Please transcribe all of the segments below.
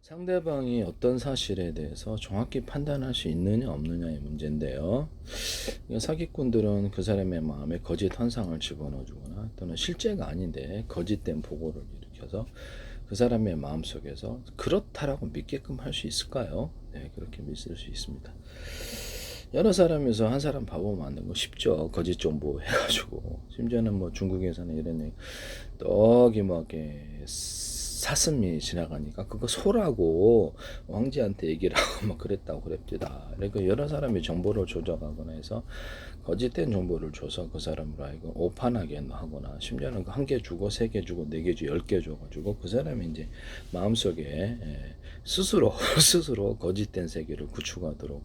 상대방이 어떤 사실에 대해서 정확히 판단할 수 있느냐 없느냐의 문제인데요. 사기꾼들은 그 사람의 마음에 거짓 환상을 집어넣어주거나 또는 실제가 아닌데 거짓된 보고를 일으켜서 그 사람의 마음속에서 그렇다라고 믿게끔 할 수 있을까요? 네, 그렇게 믿을 수 있습니다. 여러 사람에서 한 사람 바보 만든 거 쉽죠. 거짓 정보 해가지고. 심지어는 뭐 중국에서는 이런 얘기, 떡이 뭐 이렇게 사슴이 지나가니까 그거 소라고 왕지한테 얘기를 하고 막 그랬다고 그랬다. 그러니까 여러 사람이 정보를 조작하거나 해서 거짓된 정보를 줘서 그 사람을 알고 오판하게 하거나 심지어는 한 개 주고 세 개 주고 네 개 주고 10개 줘가지고 그 사람이 이제 마음속에 스스로 거짓된 세계를 구축하도록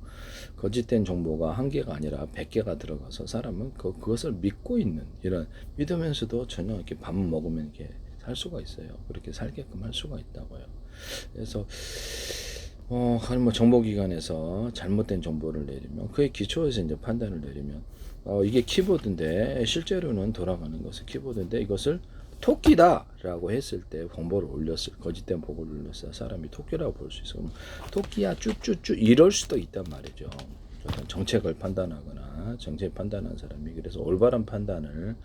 거짓된 정보가 한 개가 아니라 100개가 들어가서 사람은 그것을 믿고 있는 이런 믿으면서도 전혀 이렇게 밥 먹으면 이렇게 살 수가 있어요. 그렇게 살게끔 할 수가 있다고요. 그래서 뭐 정보기관에서 잘못된 정보를 내리면 그에 기초해서 이제 판단을 내리면 이게 키보드인데 실제로는 돌아가는 것은 키보드인데 이것을 토끼다라고 했을 때 정보를 올렸을 거짓된 보고를 올렸을 사람이 토끼라고 볼 수 있어. 토끼야 쭈쭈쭈 이럴 수도 있단 말이죠. 어떤 정책을 판단하거나 정책 판단한 사람이 그래서 올바른 판단을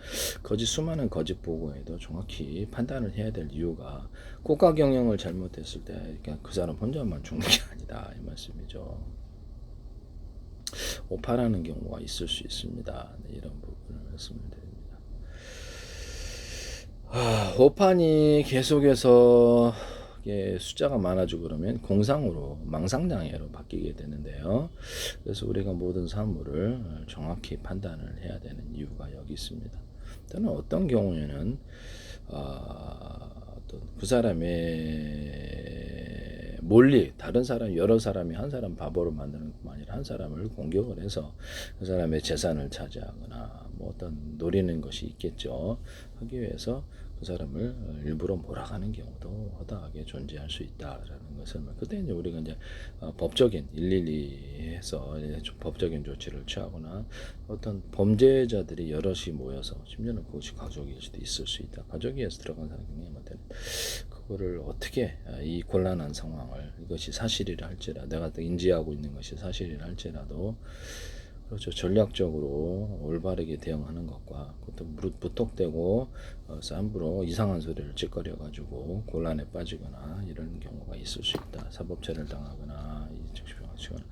수많은 거짓 보고에도 정확히 판단을 해야 될 이유가 국가 경영을 잘못했을 때 그러니까 그 사람 혼자만 죽는 게 아니다 이 말씀이죠. 오판하는 경우가 있을 수 있습니다. 네, 이런 부분을 말씀을 드립니다. 오판이 계속해서 숫자가 많아지고 그러면 공상으로 망상장애로 바뀌게 되는데요. 그래서 우리가 모든 사물을 정확히 판단을 해야 되는 이유가 여기 있습니다. 또는 어떤 경우에는 어떤 그 사람의 다른 사람 여러 사람이 한 사람 바보로 만드는 것만 아니라 한 사람을 공격을 해서 그 사람의 재산을 차지하거나 뭐 어떤 노리는 것이 있겠죠. 하기 위해서 그 사람을 일부러 몰아가는 경우도 허다하게 존재할 수 있다라는 것을 그때 이제 우리가 이제 법적인 112해서 법적인 조치를 취하거나 어떤 범죄자들이 여럿이 모여서 심지어는 그것이 가족일 수도 있을 수 있다. 가족에서 들어간 사람한테는 그거를 어떻게 이 곤란한 상황을 이것이 사실이라 할지라도 내가 인지하고 있는 것이 사실이라 할지라도 그렇죠. 전략적으로 올바르게 대응하는 것과 그것도 무턱대고 함부로 이상한 소리를 찌꺼려 가지고 곤란에 빠지거나 이런 경우가 있을 수 있다. 사법체를 당하거나 즉시병하거나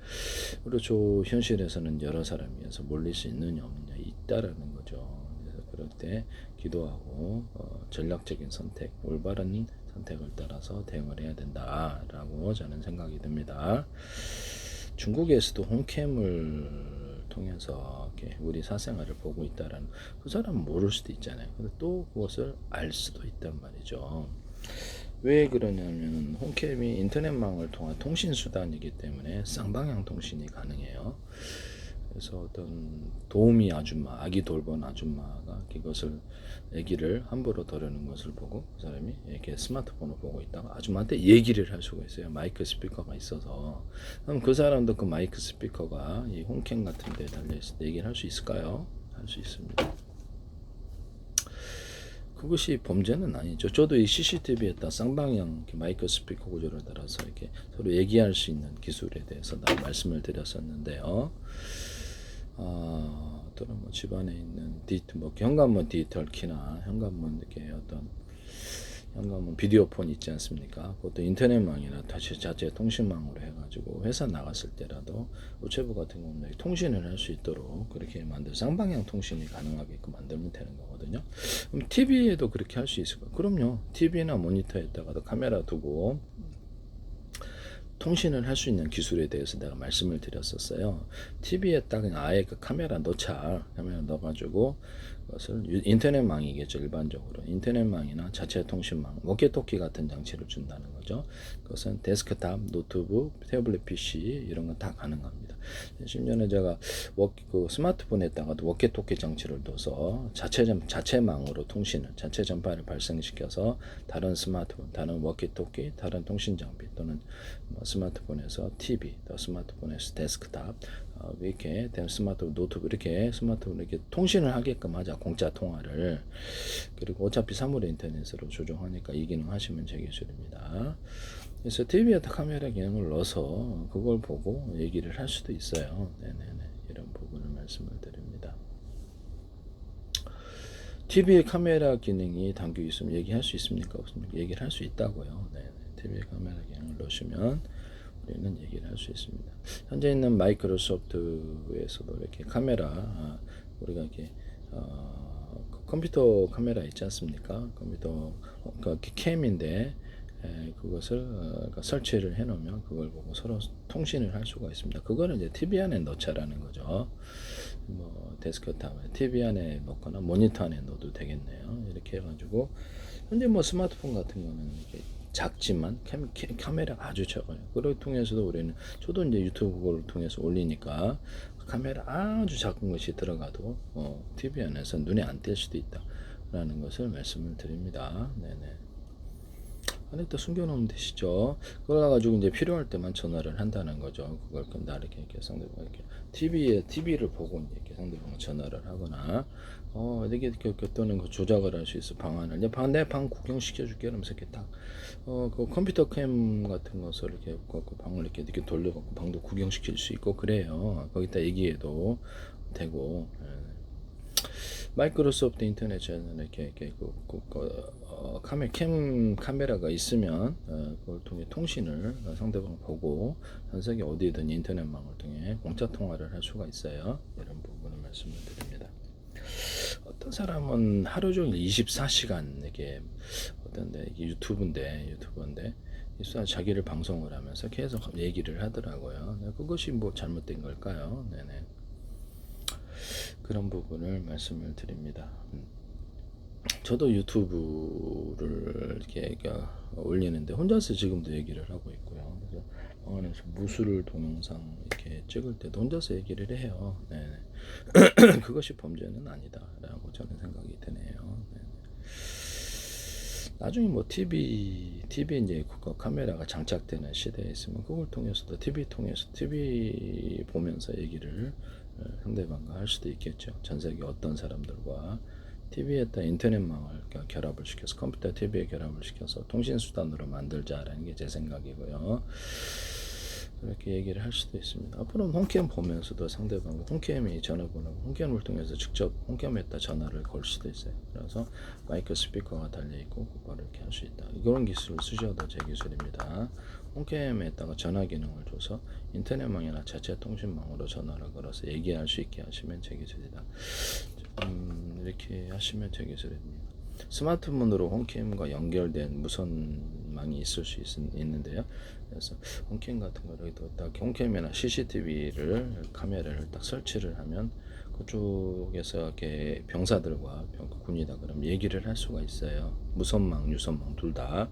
그렇죠. 현실에서는 여러 사람이어서 몰릴 수 있느냐 없느냐 있다라는 거죠. 그래서 그럴 때 기도하고 전략적인 선택, 올바른 선택을 따라서 대응을 해야 된다라고 저는 생각이 듭니다. 중국에서도 홈캠을 통해서 이렇게 우리 사생활을 보고 있다라는 그 사람은 모를 수도 있잖아요. 근데 또 그것을 알 수도 있단 말이죠. 왜 그러냐면 홈캠이 인터넷망을 통한 통신 수단이기 때문에 쌍방향 통신이 가능해요. 그래서 어떤 도우미 아줌마, 아기 돌본 아줌마가 이것을 아기를 함부로 다루는 것을 보고 그 사람이 이렇게 스마트폰을 보고 있다가 아줌마한테 얘기를 할 수가 있어요. 마이크 스피커가 있어서. 그럼 그 사람도 그 마이크 스피커가 이 홈캠 같은 데 달려있을 때 얘기를 할 수 있을까요? 할 수 있습니다. 그것이 범죄는 아니죠. 저도 이 CCTV에다 쌍방향 마이크 스피커 구조를 달아서 이렇게 서로 얘기할 수 있는 기술에 대해서 말씀을 드렸었는데요. 또는 뭐 집안에 있는 현관문 디지털 키나 현관문 이렇게 어떤 현관문 비디오폰 있지 않습니까? 그것도 인터넷망이나 다시 자체 통신망으로 해가지고 회사 나갔을 때라도 우체부 같은 경우는 통신을 할 수 있도록 그렇게 쌍방향 통신이 가능하게끔 만들면 되는 거거든요. 그럼 TV에도 그렇게 할 수 있을까요? 그럼요. TV나 모니터에다가도 카메라 두고 통신을 할 수 있는 기술에 대해서 내가 말씀을 드렸었어요. TV에 딱 아예 그 카메라 넣어가지고 그것을 인터넷망이겠죠. 일반적으로 인터넷망이나 자체 통신망, 워키토키 같은 장치를 준다는 거죠. 그것은 데스크탑, 노트북, 태블릿 PC 이런 건 다 가능합니다. 심지어는 제가 그 스마트폰에다가도 워키토키 장치를 둬서 자체망으로 자체 전파를 발생시켜서 다른 스마트폰, 다른 워키토키, 다른 통신 장비 또는 스마트폰에서 TV, 또 스마트폰에서 데스크탑 이렇게 스마트폰, 노트북 이렇게 스마트폰 이렇게 통신을 하게끔 하자. 공짜 통화를. 그리고 어차피 사물의 인터넷으로 조종하니까 이 기능 하시면 제 기술입니다. 그래서 TV에다 카메라 기능을 넣어서 그걸 보고 얘기를 할 수도 있어요. 네네네. 이런 부분을 말씀을 드립니다. TV에 카메라 기능이 담겨 있으면 얘기할 수 있습니까? 없습니까? 얘기를 할 수 있다고요. 네네. TV에 카메라 기능을 넣으시면 우리는 얘기를 할 수 있습니다. 현재 있는 마이크로소프트에서도 이렇게 카메라, 우리가 이렇게 컴퓨터 카메라 있지 않습니까? 컴퓨터 캠인데 그것을 그러니까 설치를 해놓으면 그걸 보고 서로 통신을 할 수가 있습니다. 그거는 이제 TV 안에 넣자라는 거죠. 뭐 데스크탑, TV 안에 넣거나 모니터 안에 넣어도 되겠네요. 이렇게 해가지고 현재 뭐 스마트폰 같은 거는 이렇게 작지만 카메라가 아주 적어요. 그걸 통해서도 우리는 저도 이제 유튜브를 통해서 올리니까 카메라 아주 작은 것이 들어가도 TV 안에서 눈에 안 띌 수도 있다라는 것을 말씀을 드립니다. 네네. 안에다 숨겨놓으면 되시죠. 그걸 가지고 이제 필요할 때만 전화를 한다는 거죠. 그걸 나 이렇게 상대방 이렇게 TV를 보고 이제 상대방 전화를 하거나 이렇게 또는 그 조작을 할 수 있어 방안을 이제 내 방 구경 시켜줄게 이러면서 이렇게 딱그 컴퓨터 캠 같은 것을 이렇게 그 방을 이렇게 돌려갖고 방도 구경시킬 수 있고 그래요. 거기다 얘기해도 되고. 마이크로소프트 인터넷에는 이렇게 카메라가 있으면 그걸 통해 통신을 상대방 보고 전 세계 어디든 인터넷망을 통해 공짜 통화를 할 수가 있어요. 이런 부분을 말씀을 드립니다. 어떤 사람은 하루 종일 24시간 이게 어떤데 이게 유튜브인데 자기를 방송을 하면서 계속 얘기를 하더라고요. 그것이 뭐 잘못된 걸까요? 네네. 그런 부분을 말씀을 드립니다. 저도 유튜브를 이렇게 올리는데 혼자서 지금도 얘기를 하고 있고요. 그래서 안에서 무술 동영상 이렇게 찍을 때도 혼자서 얘기를 해요. 네네. 그것이 범죄는 아니다라고 저는 생각이 드네요. 네네. 나중에 뭐 TV 이제 카메라가 장착되는 시대에 있으면 그걸 통해서도 TV 보면서 얘기를 상대방과 할 수도 있겠죠. 전 세계 어떤 사람들과 TV에다 인터넷망을 결합을 시켜서 컴퓨터 TV에 결합을 시켜서 통신 수단으로 만들자라는 게 제 생각이고요. 그렇게 얘기를 할 수도 있습니다. 앞으로는 홈캠 보면서도 상대방 홈캠이 전화번호고 홈캠을 통해서 직접 홈캠에다 전화를 걸 수도 있어요. 그래서 마이크 스피커가 달려 있고 그거를 이렇게 할 수 있다. 이런 기술을 쓰셔도 제 기술입니다. 홈캠에다가 전화 기능을 줘서 인터넷망이나 자체 통신망으로 전화를 걸어서 얘기할 수 있게 하시면 제 기술이다. 이렇게 하시면 제 기술입니다. 스마트폰으로 홈캠과 연결된 무선망이 있을 수 있는데요. 그래서 홈캠 같은 거를 딱 홈캠이나 CCTV를 카메라를 딱 설치를 하면 그쪽에서 이렇게 병사들과 군이다 그럼 얘기를 할 수가 있어요. 무선망, 유선망 둘 다.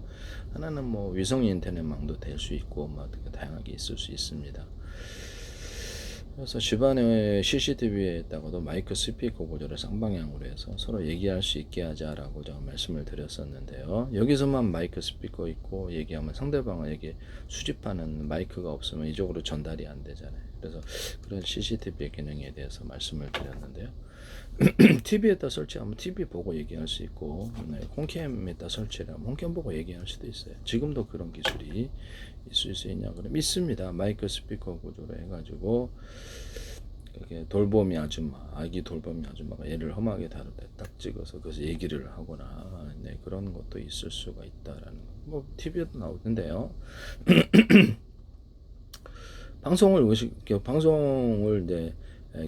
하나는 뭐 위성 인터넷망도 될 수 있고 뭐 어떻게 다양하게 있을 수 있습니다. 그래서 집안에 CCTV에다가도 마이크 스피커 구조를 쌍방향으로 해서 서로 얘기할 수 있게 하자라고 제가 말씀을 드렸었는데요. 여기서만 마이크 스피커 있고 얘기하면 상대방에게 수집하는 마이크가 없으면 이쪽으로 전달이 안 되잖아요. 그래서 그런 CCTV 기능에 대해서 말씀을 드렸는데요. TV에다 설치하면 TV 보고 얘기할 수 있고 홈캠에다 설치를 하면 홈캠 보고 얘기할 수도 있어요. 지금도 그런 기술이 있을 수 있냐 그러면 있습니다. 마이크 스피커 구조로 해가지고 이렇게 돌보미 아줌마, 아기 돌보미 아줌마가 얘를 험하게 다룰 때 딱 찍어서 그래서 얘기를 하거나 그런 것도 있을 수가 있다라는 거. 뭐 TV에도 나오는데요. 방송을 이제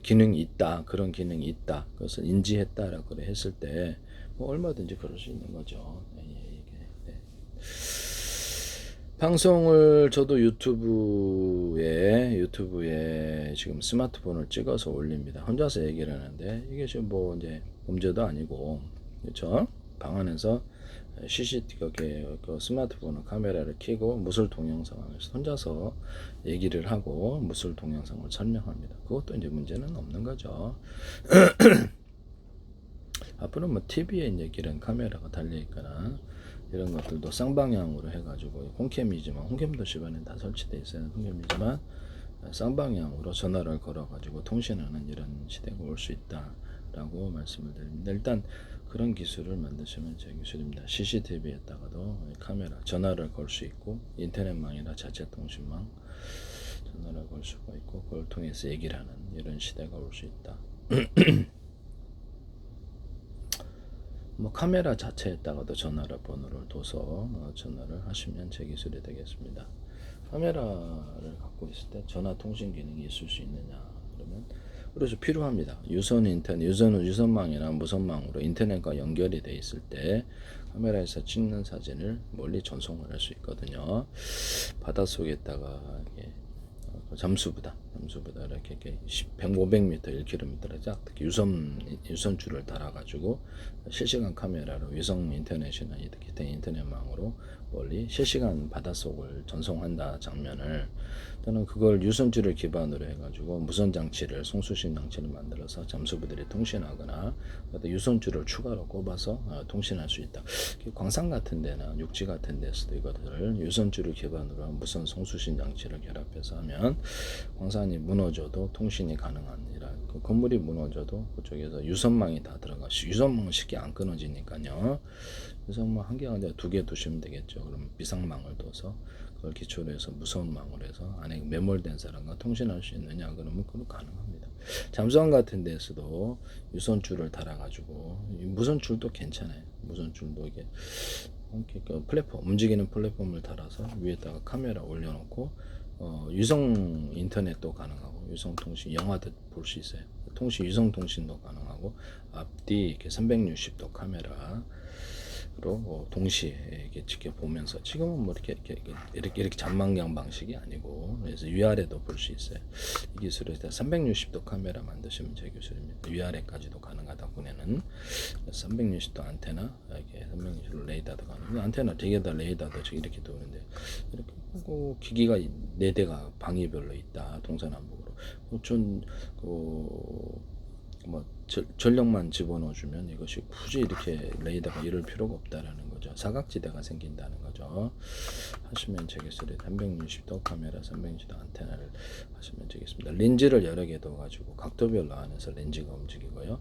기능이 있다, 그런 기능이 있다, 그것을 인지했다라고 했을 때 뭐 얼마든지 그럴 수 있는 거죠. 방송을 저도 유튜브에 지금 스마트폰을 찍어서 올립니다. 혼자서 얘기를 하는데 이게 지금 뭐 이제 범죄도 아니고 그렇죠? 방 안에서 CCTV 그 스마트폰 카메라를 켜고 무술 동영상을 혼자서 얘기를 하고 무술 동영상을 설명합니다. 그것도 이제 문제는 없는 거죠. 앞으로 뭐 TV에 이제 이런 카메라가 달려 있거나 이런 것들도 쌍방향으로 해가지고 홈캠도 집안에 다 설치되어 있어요. 홈캠이지만 쌍방향으로 전화를 걸어가지고 통신하는 이런 시대가 올 수 있다라고 말씀을 드립니다. 일단 그런 기술을 만드시면 제 기술입니다. CCTV에다가도 카메라, 전화를 걸 수 있고 인터넷망이나 자체 통신망 전화를 걸 수가 있고 그걸 통해서 얘기를 하는 이런 시대가 올 수 있다. 뭐 카메라 자체에다가도 전화를 번호를 둬서 전화를 하시면 제 기술이 되겠습니다. 카메라를 갖고 있을 때 전화 통신 기능이 있을 수 있느냐 그러면 그래서 필요합니다. 유선망이나 무선망으로 인터넷과 연결이 돼 있을 때 카메라에서 찍는 사진을 멀리 전송을 할 수 있거든요. 바닷속에다가 잠수부다 이렇게 500m, 1km를 특히 유선줄을 달아가지고 실시간 카메라로 위성 인터넷이나 기타 인터넷망으로 멀리 실시간 바닷속을 전송한다 장면을 또는 그걸 유선줄을 기반으로 해가지고 무선 장치를 송수신 장치를 만들어서 잠수부들이 통신하거나 유선줄을 추가로 꼽아서 통신할 수 있다. 광산 같은 데나 육지 같은 데서도 이것들을 유선줄을 기반으로 한 무선 송수신 장치를 결합해서 하면 광산이 무너져도 통신이 가능한 그 건물이 무너져도 그쪽에서 유선망이 다 들어가. 유선망은 쉽게 안 끊어지니까요. 유선망 한 개가 아니라 두 개 두시면 되겠죠. 그럼 비상망을 둬서 그걸 기초로 해서 무선 망을 해서 안에 매몰된 사람과 통신할 수 있느냐 그러면 그건 가능합니다. 잠수함 같은 데서도 유선줄을 달아가지고 무선줄도 괜찮아요. 무선줄도 이게 플랫폼 움직이는 플랫폼을 달아서 위에다가 카메라 올려놓고 유성 인터넷도 가능하고 유성 통신 영화도 볼 수 있어요. 유성 통신도 가능하고 앞뒤 이렇게 360도 카메라로 동시에 이렇게 지켜보면서 지금은 뭐 이렇게 잔망경 방식이 아니고 그래서 위아래도 볼 수 있어요. 이 기술을 360도 카메라 만드시면 제 기술입니다. 위아래까지도 가능하다 보면은 360도 안테나 이렇게 360도 레이더도 가능. 안테나 되게다 레이더도 이렇게 도는데 이렇게 기기가 4대가 방위별로 있다. 동서남북으로. 전력만 집어넣어주면 이것이 굳이 이렇게 레이더가 이럴 필요가 없다라는 거죠. 사각지대가 생긴다는 거죠. 하시면 되겠습니다. 360도 카메라, 360도 안테나를 하시면 되겠습니다. 렌즈를 여러 개 둬가지고 각도별로 안에서 렌즈가 움직이고요.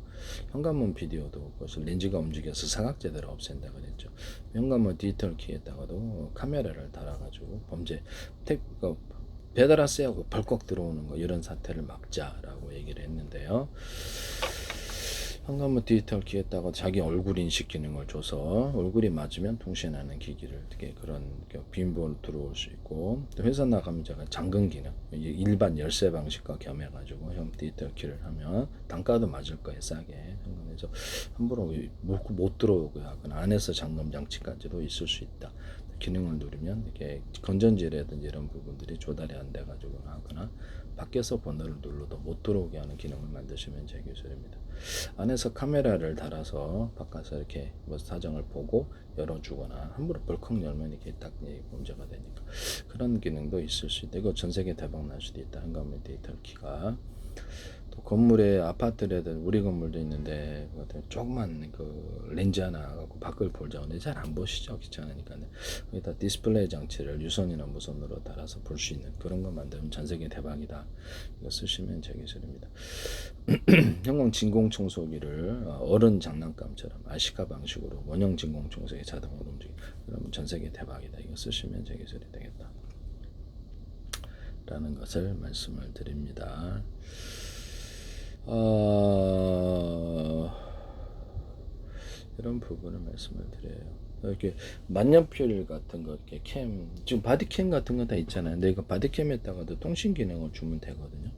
현관문 비디오도 그것을 렌즈가 움직여서 사각지대를 없앤다 그랬죠. 현관문 디지털 키에다가도 카메라를 달아가지고 범죄 배달 왔어요 벌컥 들어오는 거 이런 사태를 막자라고 얘기를 했는데요. 현관문 디지털 키에다가 자기 얼굴 인식 기능을 줘서 얼굴이 맞으면 통신하는 기기를 그런 빈번으로 들어올 수 있고 또 회사 나가면 제가 잠금 기능 일반 열쇠 방식과 겸해가지고 형 디지털 키를 하면 단가도 맞을 거예요 싸게. 그래서 함부로 못 들어오게 하거나 안에서 잠금 장치까지도 있을 수 있다. 기능을 누르면 이렇게 건전지라든지 이런 부분들이 조달이 안 돼가지고 하거나 밖에서 번호를 눌러도 못 들어오게 하는 기능을 만드시면 제 기술입니다. 안에서 카메라를 달아서 바깥에서 이렇게 뭐 사정을 보고 열어주거나 함부로 벌컥 열면 이렇게 딱 문제가 되니까 그런 기능도 있을 수 있다. 이거 전 세계 대박 날 수도 있다. 현관문 디지털 키가. 또 건물에 아파트라든 우리 건물도 있는데 조그만 그 렌즈 하나 갖고 밖을 보자 근데 잘 안 보시죠 귀찮으니까 여기다 디스플레이 장치를 유선이나 무선으로 달아서 볼 수 있는 그런 거 만들면 전 세계 대박이다. 이거 쓰시면 제 기술입니다. 형광 진공 청소기를 어른 장난감처럼 아시카 방식으로 원형 진공 청소기 자동으로 움직이고 그러면 전 세계 대박이다. 이거 쓰시면 제 기술이 되겠다 라는 것을 말씀을 드립니다. 이런 부분을 말씀을 드려요. 이렇게 만년필 같은 거 이렇게 지금 바디캠 같은 거 다 있잖아요. 근데 이거 바디캠에다가도 통신 기능을 주면 되거든요.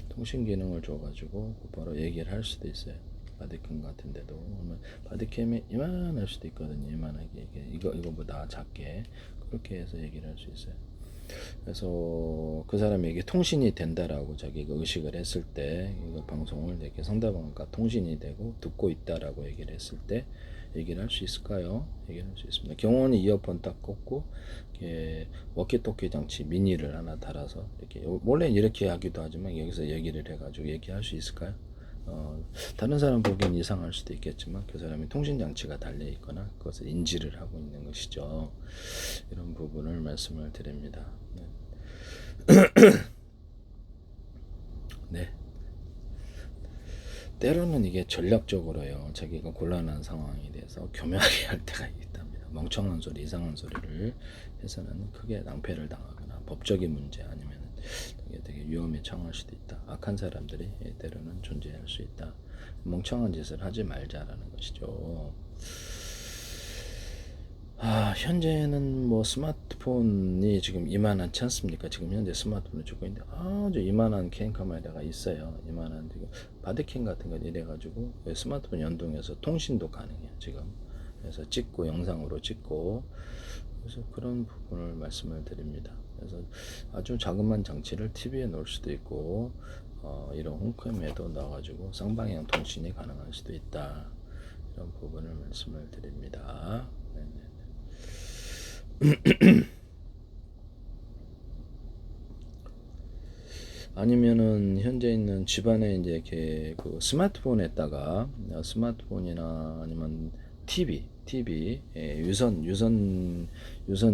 통신 기능을 줘가지고 바로 얘기를 할 수도 있어요. 바디캠 같은데도 바디캠이 이만할 수도 있거든요. 이만하게 이거보다 작게 그렇게 해서 얘기를 할 수 있어요. 그래서 그 사람에게 통신이 된다라고 자기가 의식을 했을 때 이거 방송을 이렇게 상대방과 통신이 되고 듣고 있다라고 얘기를 했을 때 얘기를 할 수 있을까요? 얘기를 할 수 있습니다. 경호원이 이어폰 딱 꽂고 이렇게 워키토키 장치 미니를 하나 달아서 이렇게 원래 이렇게 하기도 하지만 여기서 얘기를 해가지고 얘기할 수 있을까요? 다른 사람 보기엔 이상할 수도 있겠지만 그 사람이 통신 장치가 달려 있거나 그것을 인지를 하고 있는 것이죠. 이런 부분을 말씀을 드립니다. 네. 때로는 이게 전략적으로요. 자기가 곤란한 상황에 대해서 교묘하게 할 때가 있답니다. 멍청한 소리, 이상한 소리를 해서는 크게 낭패를 당하거나 법적인 문제 아니면 되게 위험에 처할 수도 있다. 악한 사람들이 때로는 존재할 수 있다. 멍청한 짓을 하지 말자라는 것이죠. 현재는 뭐 스마트폰이 지금 이만하지 않습니까? 지금 현재 스마트폰을 주고 있는데 아주 이만한 캠 카메라가 있어요. 이만한 지금 바디캠 같은 거 이래가지고 스마트폰 연동해서 통신도 가능해요. 지금 그래서 찍고 영상으로 찍고 그래서 그런 부분을 말씀을 드립니다. 그래서 아주 자그마한 장치를 TV에 놓을 수도 있고 이런 홈캠에도 넣어가지고 쌍방향 통신이 가능할 수도 있다. 이런 부분을 말씀을 드립니다. 네네. 아니면은 현재 있는 집안에 이제 이렇게 그 스마트폰에다가 스마트폰이나 아니면 TV, 유선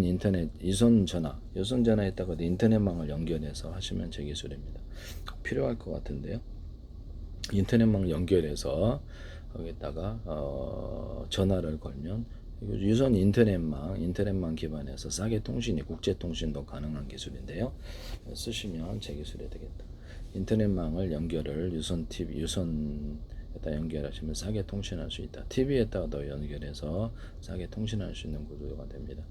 인터넷, 유선 전화에다가 인터넷망을 연결해서 하시면 제 기술입니다. 필요할 것 같은데요. 인터넷망 연결해서 거기다가 전화를 걸면 유선 인터넷망 기반에서 싸게 통신이 국제 통신도 가능한 기술인데요. 쓰시면 제 기술이 되겠다. 인터넷망을 연결을 유선에다 연결하시면 싸게 통신할 수 있다. TV에다가도 연결해서 싸게 통신할 수 있는 구조가 됩니다.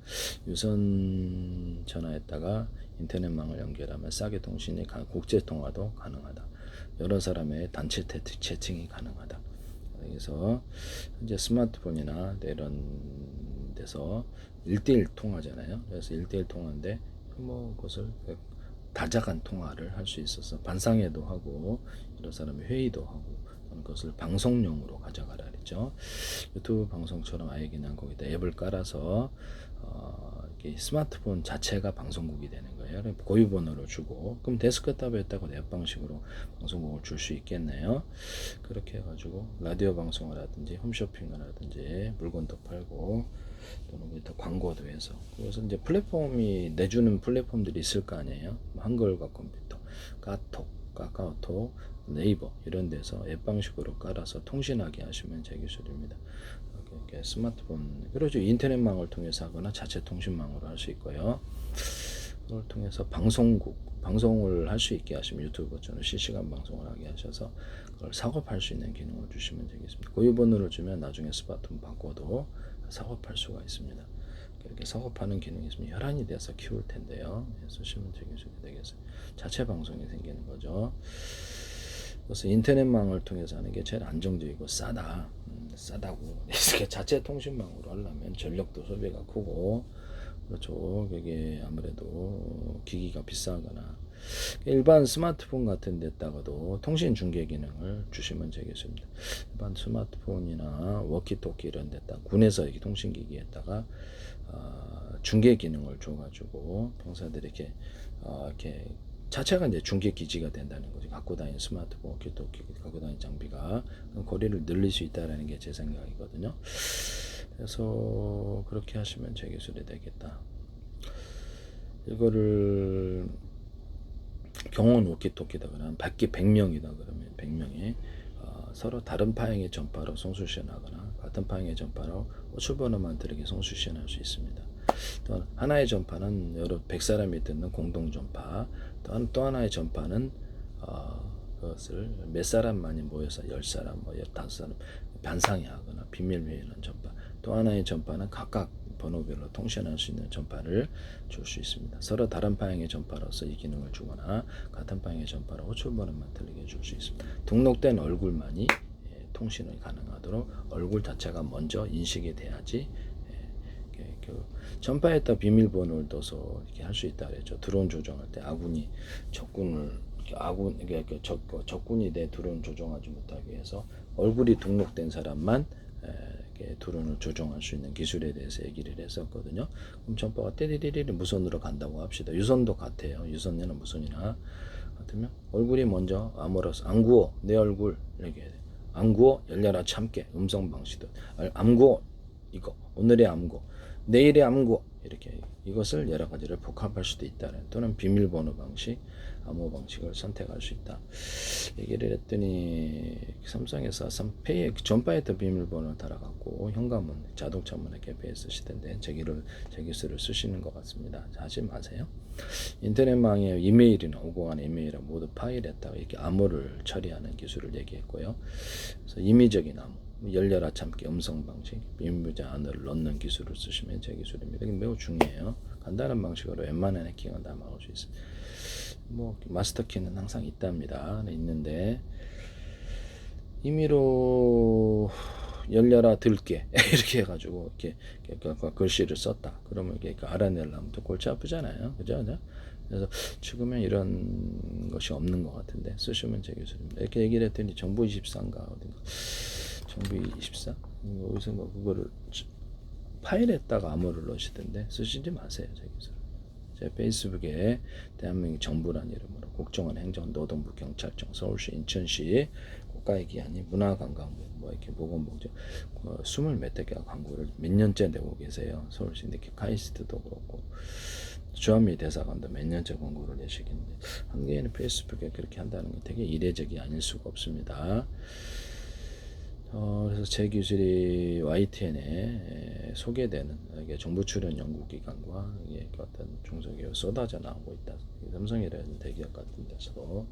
유선 전화에다가 인터넷망을 연결하면 싸게 통신이 국제 통화도 가능하다. 여러 사람의 단체 채팅이 가능하다. 그래서 현재 스마트폰이나 이런 데서 1대1 통화잖아요. 그래서 1대1 통화인데 뭐 그것을 다자간 통화를 할 수 있어서 반상회도 하고 여러 사람의 회의도 하고 그것을 방송용으로 가져가라 그랬죠. 유튜브 방송처럼 아예 그냥 거기다 앱을 깔아서 스마트폰 자체가 방송국이 되는 거예요. 고유번호를 주고 그럼 데스크탑에다가 앱 방식으로 방송국을 줄 수 있겠네요. 그렇게 해가지고 라디오 방송을 하든지 홈쇼핑을 하든지 물건도 팔고 또는 또 광고도 해서 그래서 이제 플랫폼이 내주는 플랫폼들이 있을 거 아니에요. 한글과 컴퓨터, 카카오톡, 네이버 이런 데서 앱 방식으로 깔아서 통신하게 하시면 제 기술입니다. 이렇게 스마트폰 그렇죠. 인터넷망을 통해서 하거나 자체 통신망으로 할 수 있고요. 그걸 통해서 방송을 할 수 있게 하시면 유튜브처럼 실시간 방송을 하게 하셔서 그걸 작업할 수 있는 기능을 주시면 되겠습니다. 고유번호를 주면 나중에 스마트폰 바꿔도 작업할 수가 있습니다. 이렇게 작업하는 기능이 있으면 혈안이 돼서 키울 텐데요. 쓰시면 되겠어요. 자체 방송이 생기는 거죠. 그래서 인터넷망을 통해서 하는 게 제일 안정적이고 싸다고. 이렇게 자체 통신망으로 하려면 전력도 소비가 크고 그렇죠. 그게 아무래도 기기가 비싸거나 일반 스마트폰 같은 데다가도 통신 중계 기능을 주시면 되겠습니다. 일반 스마트폰이나 워키토키 이런 데다 군에서 이렇게 통신 기기에다가 중계 기능을 줘가지고 병사들이 이렇게 자체가 이제 중계 기지가 된다는 거죠. 갖고 다니는 스마트폰, 워키토키 갖고 다니는 장비가 거리를 늘릴 수 있다라는 게 제 생각이거든요. 그래서 그렇게 하시면 제 기술이 되겠다. 이거를 경원 워키토키다 그러면 밖에 100명이다 그러면 100명이 서로 다른 파행의 전파로 송수신하거나 같은 파행의 전파로 호출번호만 들에게 송수신할 수 있습니다. 또 하나의 전파는 여러 100사람이 듣는 공동 전파, 또 하나의 전파는 그것을 몇 사람만이 모여서 10사람, 뭐 15사람 반상회하거나 비밀회의하는 전파, 또 하나의 전파는 각각 번호별로 통신할 수 있는 전파를 줄 수 있습니다. 서로 다른 방향의 전파로서 이 기능을 주거나 같은 방향의 전파로 호출번호만 들리게 줄 수 있습니다. 등록된 얼굴만이 통신이 가능하도록 얼굴 자체가 먼저 인식이 돼야지 그 전파에다 비밀번호를 넣어서 이렇게 할 수 있다 그랬죠. 드론 조정할 때 적군이 내 드론 조정하지 못하게 해서 얼굴이 등록된 사람만 드론을 조정할 수 있는 기술에 대해서 얘기를 했었거든요. 그럼 전파가 띠리리리 무선으로 간다고 합시다. 유선도 같아요. 유선이나 무선이나 같으면 얼굴이 먼저 암호로서 안구어 내 얼굴 이렇게 해야 돼. 안구어 열려라 참깨 음성 방식도 안구어 이거 오늘의 암구 내일의 암구 이렇게 이것을 여러 가지를 복합할 수도 있다는 또는 비밀번호 방식, 암호 방식을 선택할 수 있다. 얘기를 했더니 삼성에서 삼페이에 전파에터 비밀번호를 달아갖고 현관문, 자동차문에 개폐해 쓰시던데 제 기술을 쓰시는 것 같습니다. 하지 마세요. 인터넷망에 이메일이나 오고 간 이메일을 모두 파일했다가 이렇게 암호를 처리하는 기술을 얘기했고요. 그래서 임의적인 암호, 열려라 참기 음성 방식, 비밀문자 안을 넣는 기술을 쓰시면 제 기술입니다. 이게 매우 중요해요. 간단한 방식으로 웬만한 해킹은 다 막을 수 있어요. 뭐 마스터 키는 항상 있답니다. 있는데 임의로 열려라 들게 이렇게 해가지고 이렇게 글씨를 썼다. 그러면 이게 알아내려면 또 골치 아프잖아요. 그죠? 그래서 지금은 이런 것이 없는 것 같은데 쓰시면 제 기술입니다. 이렇게 얘기를 했더니 정부24인가 어딘가 정부24 어디서 뭐 그거를 파일에다가 암호를 넣으시던데 쓰시지 마세요. 제 기술. 제 페이스북에 대한민국 정부란 이름으로 국정원 행정 노동부 경찰청 서울시 인천시 국가기관이 문화관광부 뭐 이렇게 보건복지 20몇 개 광고를 몇 년째 내고 계세요. 서울시 이렇게 카이스트도 그렇고 주한미 대사관도 몇 년째 광고를 내시겠는데 한국에는 페이스북에 그렇게 한다는 게 되게 이례적이 아닐 수가 없습니다. 그래서 제 기술이 YTN에 소개되는 이게 정부 출연 연구기관과 이게 어떤 중소기업 쏟아져 나오고 있다. 삼성이라는 대기업 같은 데서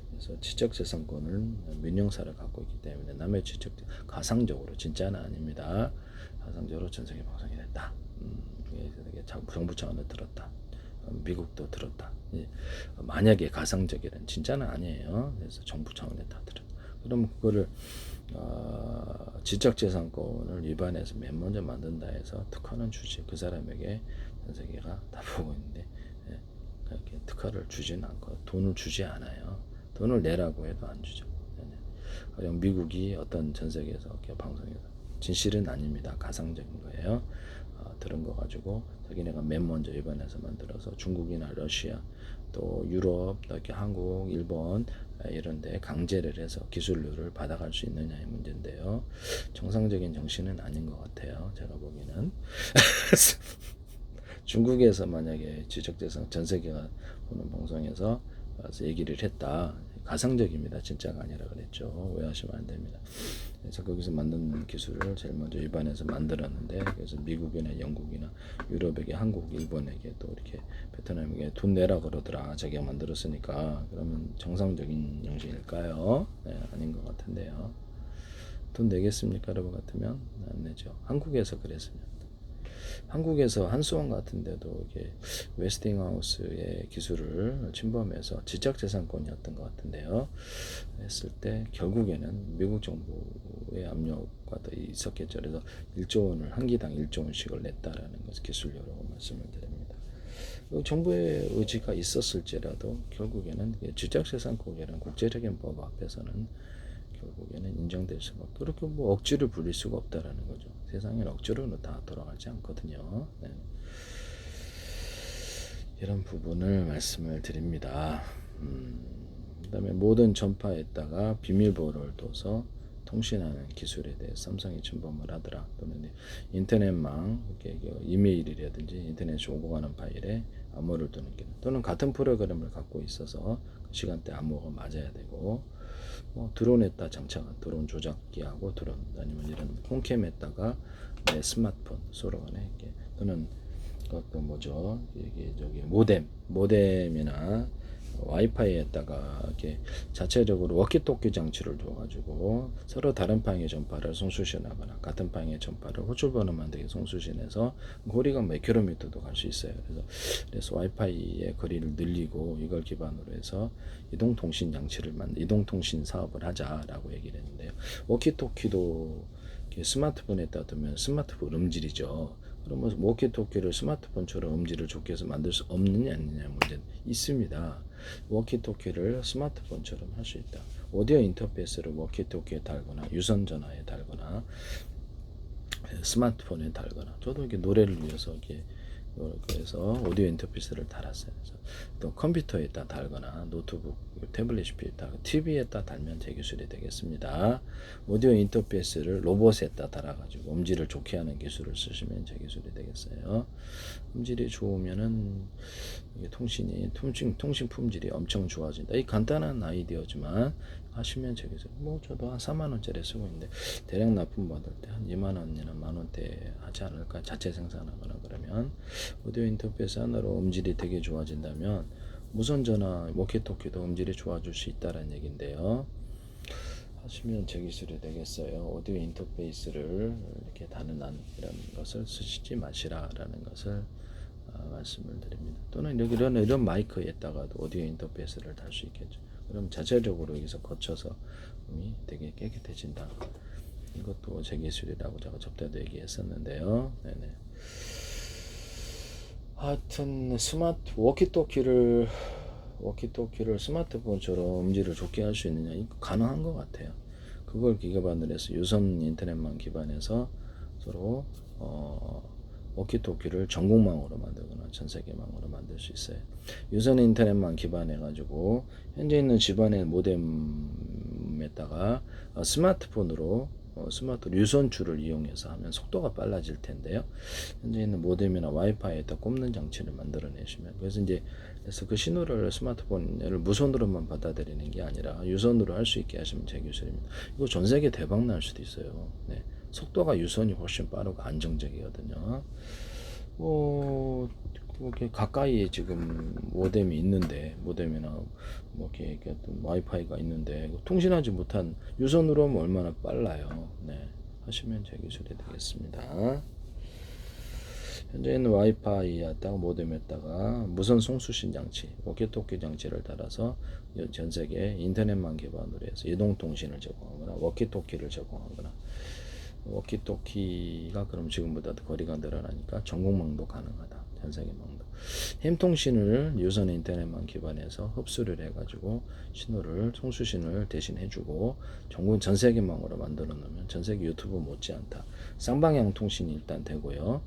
그래서 지적재산권을 민영사를 갖고 있기 때문에 남의 지적 가상적으로 진짜는 아닙니다. 가상적으로 전 세계 방송이 됐다. 이게 정부 차원에 들었다. 미국도 들었다. 만약에 가상적이란 진짜는 아니에요. 그래서 정부 차원에 다 들었다. 그럼 그거를 지적재산권을 위반해서 맨 먼저 만든다 해서 특허는 주지 그 사람에게 전 세계가 다 보고 있는데 그렇게 특허를 주지는 않고 돈을 주지 않아요. 돈을 내라고 해도 안 주죠. 그냥 미국이 어떤 전 세계에서 이렇게 방송에서 진실은 아닙니다. 가상적인 거예요. 들은 거 가지고 자기네가 맨 먼저 위반해서 만들어서 중국이나 러시아 또 유럽, 또 이렇게 한국, 일본 이런 데 강제를 해서 기술료를 받아갈 수 있느냐의 문제인데요. 정상적인 정신은 아닌 것 같아요. 제가 보기에는. 중국에서 만약에 지적재산 전 세계가 보는 방송에서 얘기를 했다. 가상적입니다. 진짜가 아니라 그랬죠. 오해하시면 안 됩니다. 그래서 거기서 만든 기술을 제일 먼저 위반해서 만들었는데 그래서 미국이나 영국이나 유럽에게 한국, 일본에게 또 이렇게 베트남에게 돈 내라 그러더라. 자기가 만들었으니까 그러면 정상적인 정신일까요? 네, 아닌 것 같은데요. 돈 내겠습니까? 여러분 같으면 안 내죠. 한국에서 그랬으면. 한국에서 한수원 같은 데도 이게 웨스팅하우스의 기술을 침범해서 지적재산권이었던 것 같은데요. 했을 때 결국에는 미국 정부의 압력과 더 있었겠죠. 그래서 1조 원을 한 기당 1조 원씩을 냈다라는 것을 기술료라고 말씀을 드립니다. 정부의 의지가 있었을지라도 결국에는 지적재산권이라는 국제적인 법 앞에서는 결국에는 인정될 수가 없고 그렇게 뭐 억지를 부릴 수가 없다라는 거죠. 세상엔 억지로는 다 돌아가지 않거든요. 네. 이런 부분을 말씀을 드립니다. 그다음에 모든 전파에다가 비밀번호를 둬서 통신하는 기술에 대해 삼성이 침범을 하더라. 또는 인터넷망 이렇게 이메일이라든지 인터넷에 오고 가는 파일에 암호를 두는 기능 또는 같은 프로그램을 갖고 있어서 그 시간대 암호가 맞아야 되고 뭐 드론에다 장착한 드론 조작기하고 드론 아니면 이런 홈캠에다가 내 스마트폰 서로 간에 이렇게 또는 그것도 뭐죠 이게 저기 모뎀이나 와이파이에다가 이렇게 자체적으로 워키토키 장치를 둬가지고 서로 다른 방의 전파를 송수신하거나 같은 방의 전파를 호출번호 만들기 송수신해서 거리가 몇 킬로미터도 갈 수 있어요. 그래서 와이파이의 거리를 늘리고 이걸 기반으로 해서 이동통신 장치를 이동통신 사업을 하자라고 얘기를 했는데요. 워키토키도 스마트폰에다 두면 스마트폰 음질이죠. 그러면 워키토키를 스마트폰처럼 음질을 좋게 해서 만들 수 없느냐 아니냐 문제는 있습니다. 워키토키를 스마트폰처럼 할 수 있다. 오디오 인터페이스를 워키토키에 달거나 유선 전화에 달거나 스마트폰에 달거나 저도 이렇게 노래를 위해서 이렇게 그래서 오디오 인터페이스를 달았어요. 그래서 또 컴퓨터에다 달거나 노트북, 태블릿에다, TV에다 달면 제 기술이 되겠습니다. 오디오 인터페이스를 로봇에다 달아가지고 음질을 좋게 하는 기술을 쓰시면 제 기술이 되겠어요. 음질이 좋으면은 통신 품질이 엄청 좋아진다. 이 간단한 아이디어지만 하시면 되겠죠. 뭐 저도 한 4만 원짜리 쓰고 있는데 대량 납품 받을 때 한 2만 원이나 만 원대 하지 않을까, 자체 생산하거나. 그러면 오디오 인터페이스 하나로 음질이 되게 좋아진다면 무선 전화, 워키토키도 음질이 좋아질 수 있다는 얘긴데요. 하시면 제 기술이 되겠어요. 오디오 인터페이스를 이렇게 다는 한 이런 것을 쓰시지 마시라라는 것을 말씀을 드립니다. 또는 이런 마이크에다가도 오디오 인터페이스를 달 수 있겠죠. 그럼 자체적으로 여기서 거쳐서 음이 되게 깨끗해진다. 이것도 제 기술이라고 제가 접대도 얘기했었는데요. 네네. 하여튼 워키토키를 스마트폰처럼 음질을 좋게 할 수 있느냐, 이거 가능한 것 같아요. 그걸 기반으로 해서 유선 인터넷망 기반해서 서로 워키토키를 전국망으로 만들거나 전세계망으로 만들 수 있어요. 유선 인터넷망 기반해 가지고 현재 있는 집안의 모뎀에다가 스마트폰으로 스마트 유선줄을 이용해서 하면 속도가 빨라질 텐데요. 현재 있는 모뎀이나 와이파이에다 꼽는 장치를 만들어내시면, 그래서 그 신호를 스마트폰을 무선으로만 받아들이는 게 아니라 유선으로 할 수 있게 하시면 제 기술입니다. 이거 전 세계 대박 날 수도 있어요. 네. 속도가 유선이 훨씬 빠르고 안정적이거든요. 이렇게 가까이에 지금 모뎀이 있는데, 모뎀이나 이렇게 와이파이가 있는데 통신하지 못한 유선으로 하면 얼마나 빨라요. 네. 하시면 제 기술이 되겠습니다. 현재 있는 와이파이에다가 모뎀에다가 무선 송수신 장치, 워키토키 장치를 달아서 전 세계 인터넷망 기반으로 해서 이동통신을 제공하거나 워키토키를 제공하거나, 워키토키가 그럼 지금보다 거리가 늘어나니까 전국망도 가능하다. 전세계망도. 햄통신을 유선 인터넷망 기반해서 흡수를 해가지고 송수신을 대신 해주고 전세계망으로 만들어 놓으면 전세계 유튜브 못지않다 쌍방향 통신이 일단 되고요.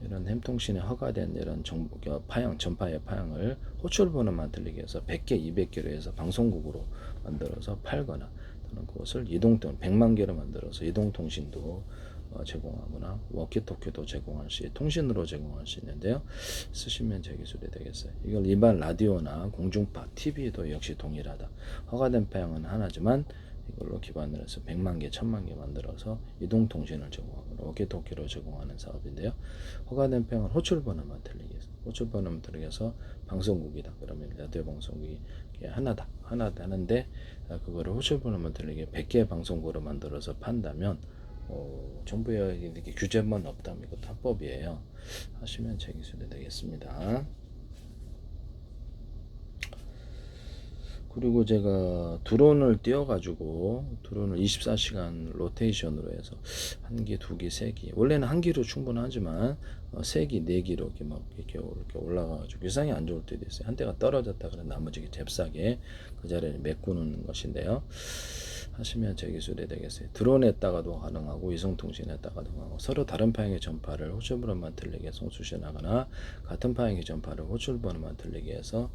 이런 햄통신에 허가된 이런 전파의 파양을 호출번호만 들리게 해서 100개, 200개로 해서 방송국으로 만들어서 팔거나, 또는 그것을 100만 개로 만들어서 이동통신도 제공하거나 워키토키도 제공할 수, 통신으로 제공할 수 있는데요. 쓰시면 제 기술이 되겠어요. 이걸 일반 라디오나 공중파, TV도 역시 동일하다. 허가된 파양은 하나지만 이걸로 기반으로 해서 100만 개, 1000만 개 만들어서 이동통신을 제공하거나 워키토키로 제공하는 사업인데요. 허가된 파양은 호출번호만 들리게 해서, 방송국이다. 그러면 라디오 방송국이 하나다. 하는데 그거를 호출번호만 들리게 100개 방송국으로 만들어서 판다면 정부에 이렇게 규제만 없다면 이것도 합법이에요. 하시면 제 기술이 되겠습니다. 그리고 제가 드론을 띄워가지고 드론을 24시간 로테이션으로 해서 한 기, 두 기, 세 기. 원래는 한 기로 충분하지만 세 기, 네 기로 이렇게 올라가가지고 위상이 안 좋을 때도 있어요. 한 대가 떨어졌다 그래 나머지 잽싸게 그 자리를 메꾸는 것인데요. 하시면 제 기술이 되겠어요. 드론에다가도 가능하고 위성통신에다가도 가능하고, 서로 다른 방향의 전파를 호출번호만 들리게 송수신하거나 같은 방향의 전파를 호출번호만 들리게 해서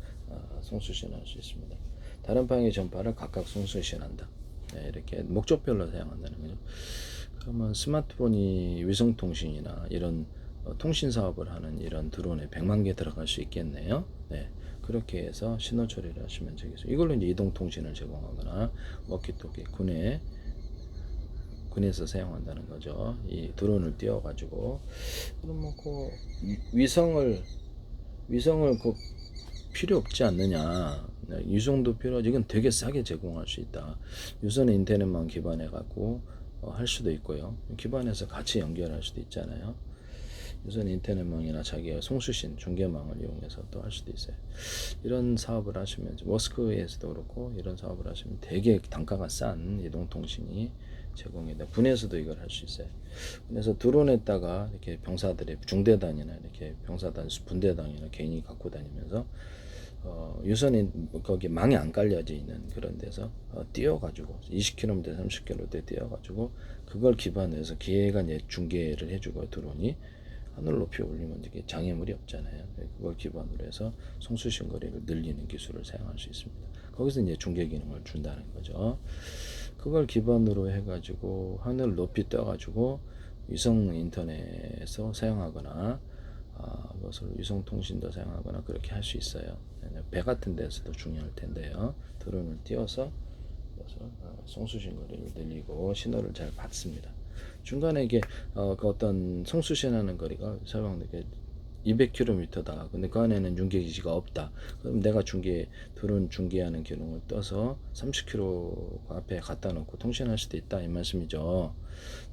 송수신할 수 있습니다. 다른 방향의 전파를 각각 송수신한다. 네, 이렇게 목적별로 사용한다는 거죠. 그러면 스마트폰이 위성통신이나 이런 통신 사업을 하는 이런 드론에 100만 개 들어갈 수 있겠네요. 네. 그렇게 해서 신호 처리를 하시면 되겠어요. 이걸로 이제 이동 통신을 제공하거나 워키토키 군에서 사용한다는 거죠. 이 드론을 띄워가지고, 그럼 위성을 필요 없지 않느냐? 유성도 필요하지. 이건 되게 싸게 제공할 수 있다. 유선 인터넷만 기반해 갖고 할 수도 있고요. 기반해서 같이 연결할 수도 있잖아요. 유선 인터넷망이나 자기의 송수신 중계망을 이용해서 또 할 수도 있어요. 이런 사업을 하시면, 머스크에서도 그렇고 이런 사업을 하시면 되게 단가가 싼 이동통신이 제공이 돼. 군에서도 이걸 할 수 있어요. 그래서 드론에다가 이렇게 병사들의 중대단이나 이렇게 병사단 분대장이나 개인이 갖고 다니면서 유선이 거기 망이 안 깔려져 있는 그런 데서 띄워가지고 20km, 30km 띄워가지고 그걸 기반으로 해서 기계가 중계를 해주고 드론이 하늘 높이 올리면 이게 장애물이 없잖아요. 그걸 기반으로 해서 송수신 거리를 늘리는 기술을 사용할 수 있습니다. 거기서 이제 중계 기능을 준다는 거죠. 그걸 기반으로 해가지고 하늘 높이 떠가지고 위성 인터넷에서 사용하거나 그것을 위성 통신도 사용하거나 그렇게 할 수 있어요. 배 같은 데서도 중요할 텐데요. 드론을 띄워서 송수신 거리를 늘리고 신호를 잘 받습니다. 중간에 이게 그 어떤 송수신하는 거리가 설령 이렇게 200km다. 근데 그 안에는 중계기지가 없다. 그럼 내가 드론 중계하는 기능을 떠서 30km 앞에 갖다 놓고 통신할 수도 있다 이 말씀이죠.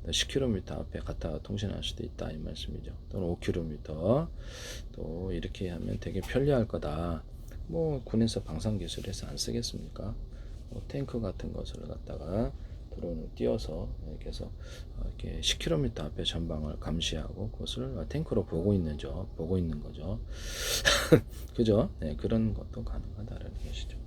10km 앞에 갖다 통신할 수도 있다 이 말씀이죠. 또는 5km 또 이렇게 하면 되게 편리할 거다. 뭐 군에서 방산 기술에서 안 쓰겠습니까? 탱크 같은 것을 갖다가 드론을 띄워서 이렇게 해서 이렇게 10km 앞에 전방을 감시하고 그것을 탱크로 보고 있는 거죠. 그죠? 네, 그런 것도 가능하다는 것이죠.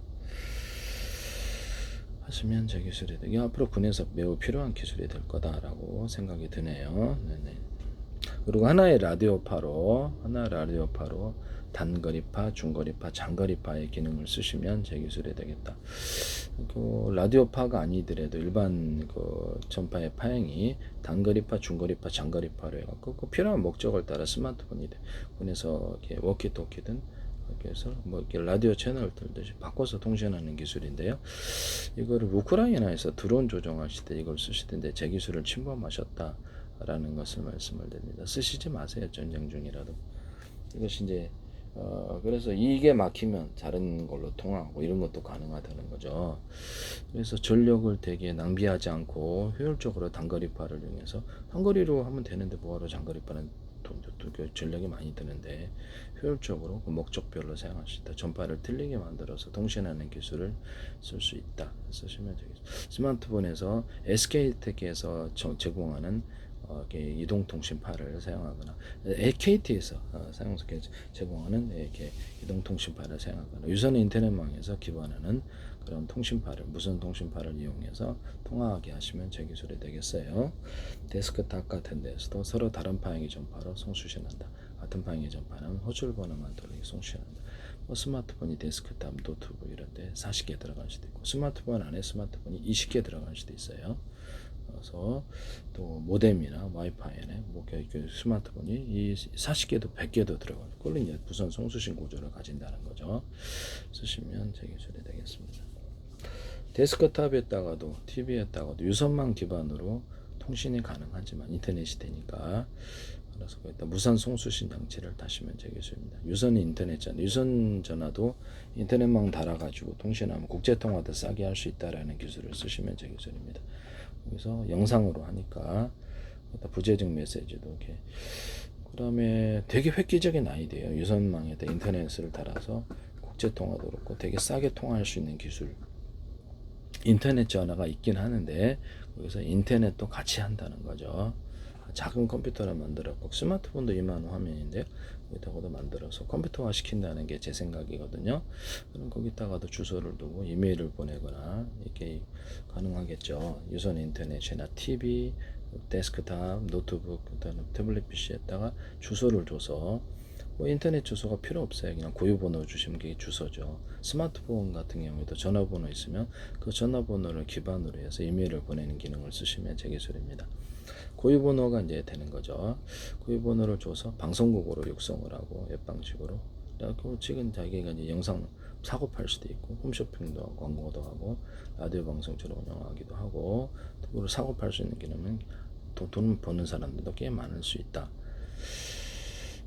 하시면 제 기술이 이게 앞으로 군에서 매우 필요한 기술이 될 거다라고 생각이 드네요. 네네. 그리고 하나의 라디오파로 단거리파, 중거리파, 장거리파의 기능을 쓰시면 제 기술이 되겠다. 그 라디오파가 아니더라도 일반 그 전파의 파형이 단거리파, 중거리파, 장거리파로 해갖고 그 필요한 목적을 따라 스마트폰이 군에서 이렇게 워키토키든 그래서 뭐 이렇게 라디오 채널을 들듯이 바꿔서 통신하는 기술인데요. 이거를 우크라이나에서 드론 조종하실 때 이걸 쓰시던데 제 기술을 침범하셨다라는 것을 말씀을 드립니다. 쓰시지 마세요. 전쟁 중이라도. 이것이 이제 그래서 이게 막히면 다른 걸로 통하고 이런 것도 가능하다는 거죠. 그래서 전력을 되게 낭비하지 않고 효율적으로 단거리파를 이용해서 단거리로 하면 되는데 뭐하러 장거리파는 전력이 많이 드는데 효율적으로 그 목적별로 사용할 수 있다. 전파를 틀리게 만들어서 통신하는 기술을 쓸 수 있다. 쓰시면 되겠습니다. 스마트폰에서 SK텔에서 제공하는 이동통신파를 사용하거나 AKT에서 제공하는 이렇게 이동통신파를 사용하거나 유선 인터넷망에서 기반하는 그런 통신파를 무선 통신파를 이용해서 통화하게 하시면 제 기술이 되겠어요. 데스크탑 같은 데서도 서로 다른 파형의 전파로 송수신한다. 같은 파형의 전파는 호출 번호만 돌리게 송수신한다. 뭐 스마트폰이 데스크탑, 노트북 이런 데 40개 들어갈 수도 있고 스마트폰 안에 스마트폰이 20개 들어갈 수도 있어요. 그래서 또 모뎀이나 와이파이에 스마트폰이 이 40개도 100개도 들어가요. 그걸로 이제 무선 송수신 구조를 가진다는 거죠. 쓰시면 제 기술이 되겠습니다. 데스크탑에다가도 TV에다가도 유선망 기반으로 통신이 가능하지만 인터넷이 되니까 그래서 거기다 무선 송수신 장치를 다시면 제 기술입니다. 유선 전화도 인터넷망 달아가지고 통신하면 국제통화도 싸게 할 수 있다라는 기술을 쓰시면 제 기술입니다. 그래서 영상으로 하니까 부재중 메시지도 이렇게 그다음에 되게 획기적인 아이디어예요. 유선망에다 인터넷을 달아서 국제통화도 그렇고 되게 싸게 통화할 수 있는 기술. 인터넷 전화가 있긴 하는데 거기서 인터넷도 같이 한다는 거죠. 작은 컴퓨터를 만들었고 스마트폰도 이만한 화면인데요. 거기다가도 만들어서 컴퓨터화 시킨다는 게 제 생각이거든요. 그럼 거기다가도 주소를 두고 이메일을 보내거나 이렇게 가능하겠죠. 유선 인터넷이나 TV, 데스크탑, 노트북, 그다음에 태블릿 PC에다가 주소를 줘서 뭐 인터넷 주소가 필요 없어요. 그냥 고유번호 주시면 그게 주소죠. 스마트폰 같은 경우에도 전화번호 있으면 그 전화번호를 기반으로 해서 이메일을 보내는 기능을 쓰시면 제 기술입니다. 고유번호가 이제 되는 거죠. 고유번호를 줘서 방송국으로 육성을 하고 앱 방식으로. 그리고 지금 자기가 이제 영상 사고 팔 수도 있고 홈쇼핑도 하고 광고도 하고 라디오 방송처럼 운영하기도 하고 그걸 사고 팔 수 있는 기능은 돈 버는 사람들도 꽤 많을 수 있다.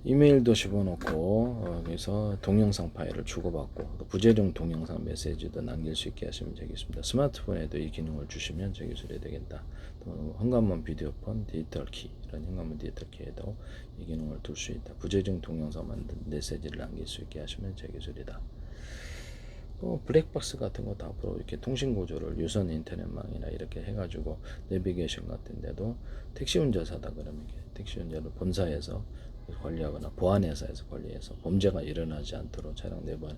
이메일도 집어넣고 그래서 동영상 파일을 주고받고 또 부재중 동영상 메시지도 남길 수 있게 하시면 되겠습니다. 스마트폰에도 이 기능을 주시면 제 기술이 되겠다. 또 현관문 비디오폰 디지털 키 이런 현관문 디지털 키에도 이 기능을 둘 수 있다. 부재중 동영상 만든 메시지를 남길 수 있게 하시면 제 기술이다. 또 블랙박스 같은 것도 앞으로 이렇게 통신 구조를 유선 인터넷망이나 이렇게 해가지고 내비게이션 같은 데도 택시 운전사다 그러면 택시 운전을 본사에서 관리하거나 보안회사에서 관리해서 범죄가 일어나지 않도록 차량 내부에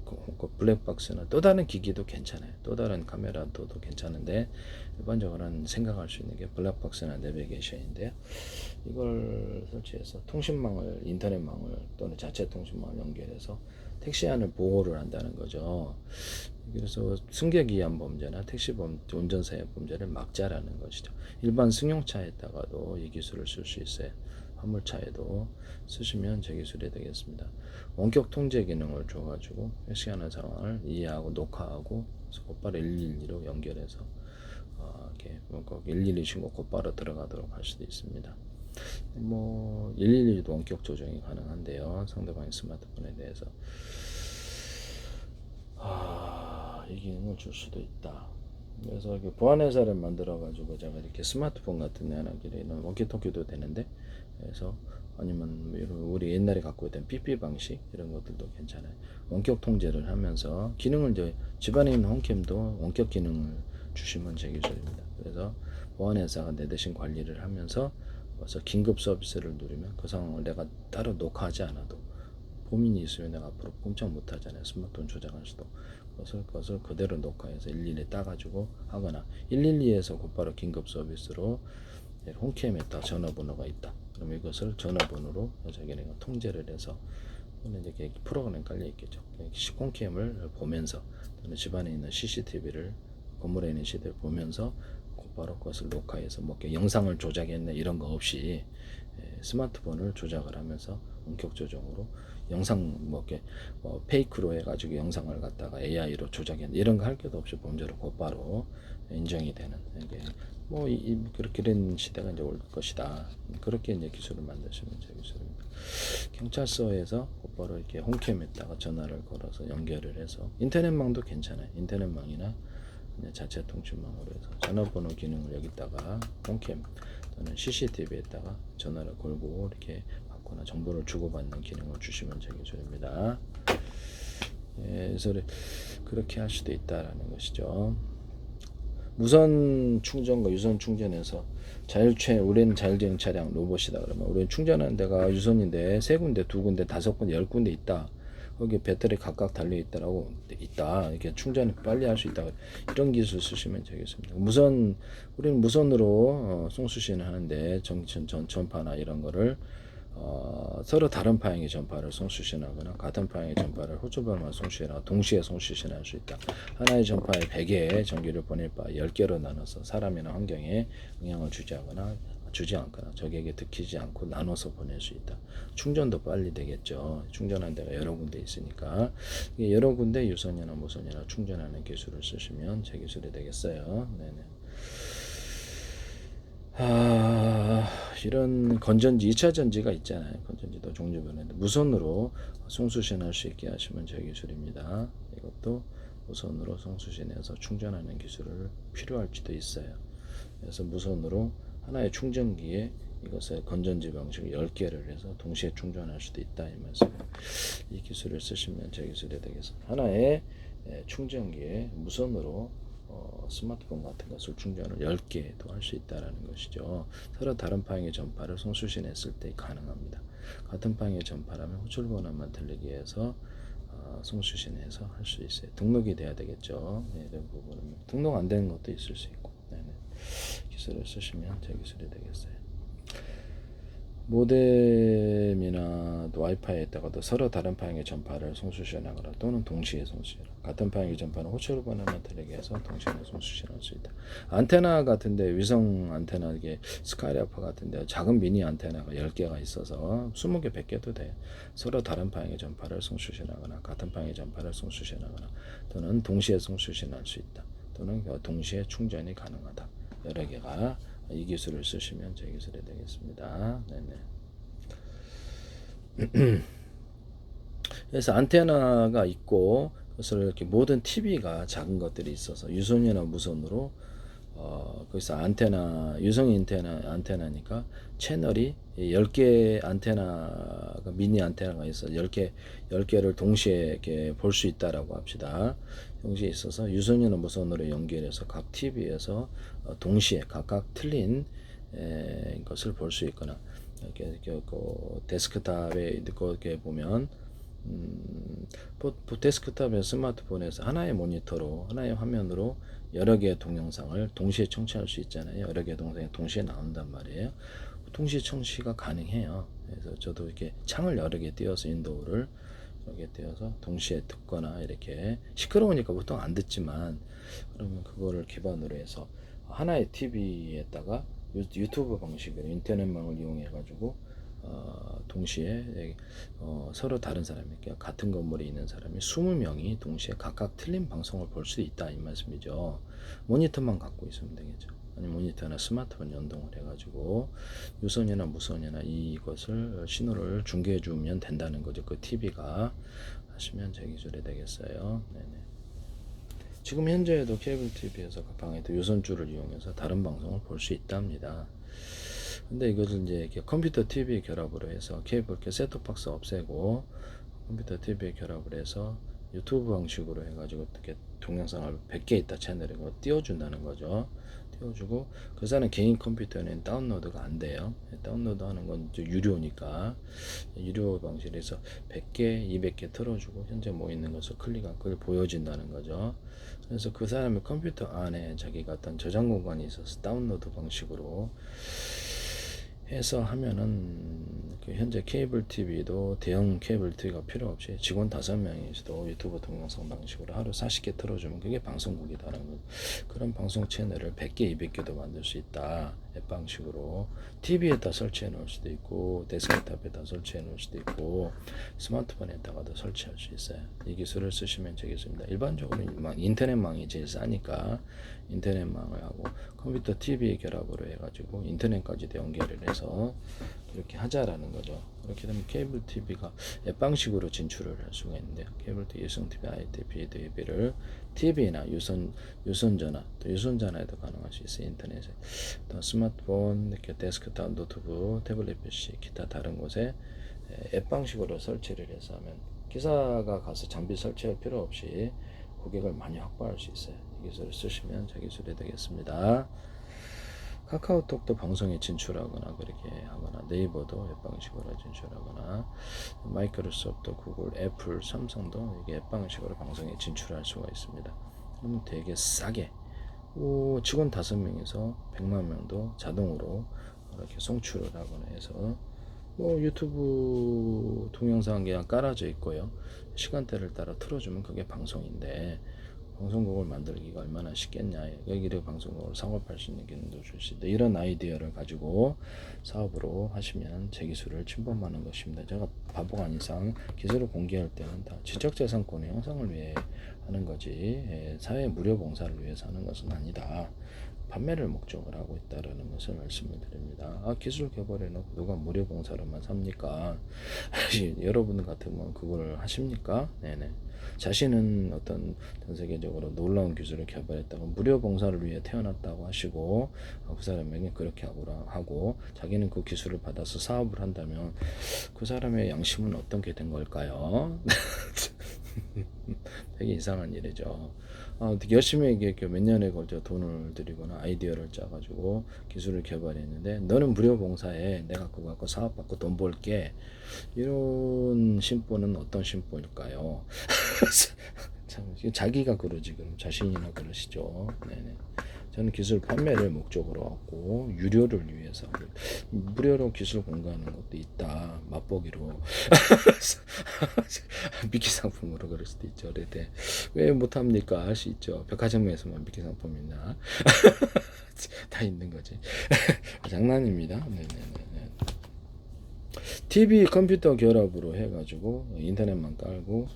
그 블랙박스나 또 다른 기기도 괜찮아요. 또 다른 카메라도 괜찮은데 일반적으로는 생각할 수 있는 게 블랙박스나 내비게이션인데요. 이걸 설치해서 통신망을 인터넷망을 또는 자체 통신망을 연결해서 택시 안을 보호를 한다는 거죠. 그래서 승객 위한 범죄나 택시 운전사의 범죄를 막자라는 것이죠. 일반 승용차에다가도 이 기술을 쓸 수 있어요. 화물차에도 쓰시면 제 기술이 되겠습니다. 원격 통제 기능을 줘가지고 실시하는 상황을 이해하고 녹화하고 곧바로 112로 연결해서 이렇게 112 신고 곧바로 들어가도록 할 수도 있습니다. 112도 원격 조정이 가능한데요. 상대방의 스마트폰에 대해서 이 기능을 줄 수도 있다. 그래서 보안회사를 만들어가지고 제가 이렇게 스마트폰 같은 데 하나 이런 원키토키도 되는데, 그래서 아니면 우리 옛날에 갖고 있던 삐삐 방식 이런 것들도 괜찮아요. 원격 통제를 하면서 기능을 이제 집안에 있는 홈캠도 원격 기능을 주시면 제 기술입니다. 그래서 보안회사가 내 대신 관리를 하면서 그래서 긴급 서비스를 누리면 그 상황을 내가 따로 녹화하지 않아도 고민이 있으면 내가 앞으로 꼼짝 못 하잖아요. 스마트폰 조작할 수도. 그것을 그대로 녹화해서 112에 따가지고 하거나 112에서 곧바로 긴급 서비스로 홈캠에다 전화번호가 있다. 그럼 이것을 전화번호로 자기네가 통제를 해서 이제 프로그램 깔려 있겠죠. 홈캠을 보면서 또는 집안에 있는 CCTV를 건물에 있는 CCTV를 보면서 곧바로 그것을 녹화해서 영상을 조작했네 이런 거 없이 스마트폰을 조작을 하면서 원격 조정으로 영상 페이크로 해가지고 영상을 갖다가 AI로 조작했네 이런 거 할 것도 없이 범죄로 곧바로 인정이 되는 그렇게 된 시대가 이제 올 것이다. 그렇게 이제 기술을 만드시면 제 기술입니다. 경찰서에서 곧바로 이렇게 홈캠에다가 전화를 걸어서 연결을 해서 인터넷망도 괜찮아요. 인터넷망이나 자체 통신망으로 해서 전화번호 기능을 여기다가 홈캠 또는 CCTV에다가 전화를 걸고 이렇게 받거나 정보를 주고받는 기능을 주시면 제 기술입니다. 그래서 그렇게 할 수도 있다라는 것이죠. 무선 충전과 유선 충전에서 우리는 자율주행 차량 로봇이다 그러면 우리는 충전하는 데가 유선인데 3군데, 2군데, 5군데, 10군데 있다. 거기 배터리 각각 달려 있다. 이렇게 충전 빨리 할 수 있다. 이런 기술 쓰시면 되겠습니다. 우리는 무선으로 송수신을 하는데 전파나 이런 거를 서로 다른 파형의 전파를 송수신하거나 같은 파형의 전파를 호주별만 송수신하고 동시에 송수신할 수 있다. 하나의 전파에 100개의 전기를 보낼 바 10개로 나눠서 사람이나 환경에 영향을 주지 않거나 적에게 들키지 않고 나눠서 보낼 수 있다. 충전도 빨리 되겠죠. 충전한 데가 여러 군데 있으니까 여러 군데 유선이나 무선이나 충전하는 기술을 쓰시면 제 기술이 되겠어요. 네네. 이런 건전지 2차 전지가 있잖아요. 건전지도 종류별로 무선으로 송수신할 수 있게 하시면 제 기술입니다. 이것도 무선으로 송수신해서 충전하는 기술을 필요할지도 있어요. 그래서 무선으로 하나의 충전기에 이것을 건전지 방식 10개를 해서 동시에 충전할 수도 있다 이 말씀이에요. 이 기술을 쓰시면 제 기술이 되겠습니다. 하나의 충전기에 무선으로 스마트폰 같은 것을 충전을 10개도 할 수 있다는 것이죠. 서로 다른 파형의 전파를 송수신했을 때 가능합니다. 같은 파형의 전파라면 호출번호만 들리게 해서 송수신해서 할 수 있어요. 등록이 돼야 되겠죠. 네, 이런 부분은 등록 안 되는 것도 있을 수 있고 기술을 쓰시면 제 기술이 되겠어요. 모뎀이나 와이파이에다가도 서로 다른 파형의 전파를 송수신하거나 또는 동시에 송수신. 같은 파형의 전파는 호출번호만 들리게 해서 동시에 송수신할 수 있다. 안테나 같은데 위성 안테나 이게 스카이라프 같은데 작은 미니 안테나가 10개가 있어서 20개, 100개도 돼. 서로 다른 파형의 전파를 송수신하거나 같은 파형의 전파를 송수신하거나 또는 동시에 송수신할 수 있다. 또는 동시에 충전이 가능하다. 여러 개가 이 기술을 쓰시면 제 기술이 되겠습니다. 네네. 그래서 안테나가 있고 그것을 이렇게 모든 TV가 작은 것들이 있어서 유선이나 무선으로 거기서 유성 안테나니까 채널이 10개 안테나가 미니 안테나가 있어 10개를 동시에 이렇게 볼 수 있다라고 합시다. 동시에 있어서 유선이나 무선으로 연결해서 각 TV에서 동시에 각각 틀린 것을 볼 수 있거나 이렇게 그 데스크탑에 이렇게 보면 데스크탑의 스마트폰에서 하나의 모니터로 하나의 화면으로 여러 개의 동영상을 동시에 청취할 수 있잖아요. 여러 개의 동영상이 동시에 나온단 말이에요. 동시에 청취가 가능해요. 그래서 저도 이렇게 창을 여러 개 띄워서 윈도우를 여러 개 띄워서 동시에 듣거나 이렇게 시끄러우니까 보통 안 듣지만 그러면 그거를 기반으로 해서 하나의 TV에다가 유튜브 방식으로 인터넷망을 이용해 가지고 동시에 서로 다른 사람이 같은 건물에 있는 사람이 20명이 동시에 각각 틀린 방송을 볼 수 있다 이 말씀이죠. 모니터만 갖고 있으면 되겠죠. 아니 모니터나 스마트폰 연동을 해가지고 유선이나 무선이나 이것을 신호를 중계해 주면 된다는 거죠. 그 TV가 하시면 제 기술이 되겠어요. 네네. 지금 현재에도 케이블 TV에서 각 방에도 유선줄을 이용해서 다른 방송을 볼 수 있답니다. 근데 이것을 이제 이렇게 컴퓨터 TV 결합으로 해서 케이블 셋톱박스 없애고 컴퓨터 TV 결합을 해서 유튜브 방식으로 해가지고 어떻게 동영상을 100개 있다 채널에 띄워준다는 거죠. 띄워주고 그 사람 개인 컴퓨터에는 다운로드가 안 돼요. 다운로드 하는 건 이제 유료니까 유료 방식에서 100개, 200개 틀어주고 현재 뭐 있는 것을 클릭한 걸 보여진다는 거죠. 그래서 그 사람의 컴퓨터 안에 자기가 어떤 저장 공간이 있어서 다운로드 방식으로 해서 하면은 그 현재 케이블 TV도 대형 케이블 TV가 필요 없이 직원 5명이서도 유튜브 동영상 방식으로 하루 40개 틀어주면 그게 방송국이다라는 거. 그런 방송 채널을 100개, 200개도 만들 수 있다. 앱 방식으로 TV에다 설치해 놓을 수도 있고 데스크탑에다 설치해 놓을 수도 있고 스마트폰에다가도 설치할 수 있어요. 이 기술을 쓰시면 되겠습니다. 일반적으로 인터넷망이 제일 싸니까 인터넷망을 하고 컴퓨터 TV 결합으로 해가지고 인터넷까지도 연결을 해서 이렇게 하자라는 거죠. 그렇게 되면 케이블 TV가 앱 방식으로 진출을 할 수가 있는데요. 케이블 TV, 유선 TV, ITV, DV를 TV나 유선 전화, 또 유선 전화에도 가능할 수 있어요. 인터넷에, 또 스마트폰, 이렇게 데스크탑, 노트북, 태블릿 PC, 기타 다른 곳에 앱 방식으로 설치를 해서 하면 기사가 가서 장비 설치할 필요 없이 고객을 많이 확보할 수 있어요. 이 기술을 쓰시면 제 기술이 되겠습니다. 카카오톡도 방송에 진출하거나 그렇게 하거나 네이버도 앱 방식으로 진출하거나 마이크로소프트, 구글, 애플, 삼성도 이게 앱 방식으로 방송에 진출할 수가 있습니다. 그러면 되게 싸게 직원 5명에서 100만 명도 자동으로 이렇게 송출을 하거나 해서 뭐 유튜브 동영상 그냥 깔아져 있고요. 시간대를 따라 틀어주면 그게 방송인데 방송국을 만들기가 얼마나 쉽겠냐. 여기를 방송국을 사업할 수 있는 기능도 줄 수 있다. 이런 아이디어를 가지고 사업으로 하시면 제 기술을 침범하는 것입니다. 제가 바보가 아닌 이상 기술을 공개할 때는 다 지적재산권의 형성을 위해 하는 거지 사회 무료 봉사를 위해서 하는 것은 아니다. 판매를 목적으로 하고 있다라는 것을 말씀을 드립니다. 기술 개발해 놓고 누가 무료 봉사로만 삽니까? 여러분 같으면 그걸 하십니까? 네네. 자신은 어떤 전 세계적으로 놀라운 기술을 개발했다고 무료 봉사를 위해 태어났다고 하시고 그 사람에게 그렇게 하고 자기는 그 기술을 받아서 사업을 한다면 그 사람의 양심은 어떻게 된 걸까요? 되게 이상한 일이죠. 열심히 이렇게 몇 년에 걸쳐 돈을 들이거나 아이디어를 짜가지고 기술을 개발했는데 너는 무료 봉사에 내가 그거 갖고 사업 받고 돈 벌게 이런 심보는 어떤 심보일까요? 참 자기가 그러지 그럼 자신이나 그러시죠. 네네. 저는 기술 판매를 목적으로 하고 유료를 위해서 무료로 기술 공개하는 것도 있다. 맛보기로 미끼 상품으로 그럴 수도 있죠. 그런데 왜 못합니까? 할 수 있죠. 백화점에서만 미끼 상품 있나? 다 있는 거지. 장난입니다. 네네네. TV 컴퓨터 결합으로 해가지고 인터넷만 깔고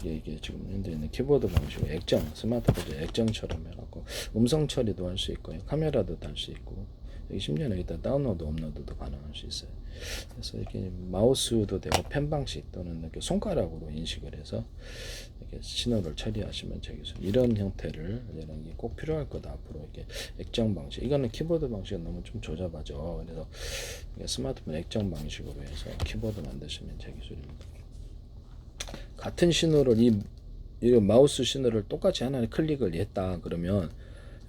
이게 지금 현재 있는 키보드 방식으로 액정 스마트폰 액정처럼 해갖고 음성 처리도 할 수 있고요, 카메라도 달 수 있고 여기 심지어는 여기다 다운로드 업로드도 가능할 수 있어요. 그래서 이렇게 마우스도 되고 펜 방식 또는 이렇게 손가락으로 인식을 해서 이렇게 신호를 처리하시면 되겠어요. 이런 형태를 이런 게 꼭 필요할 거다. 앞으로 이렇게 액정 방식 이거는 키보드 방식은 너무 좀 조잡하죠. 그래서 스마트폰 액정 방식으로 해서 키보드 만드시면 제 기술입니다. 같은 신호를 이 마우스 신호를 똑같이 하나를 클릭을 했다 그러면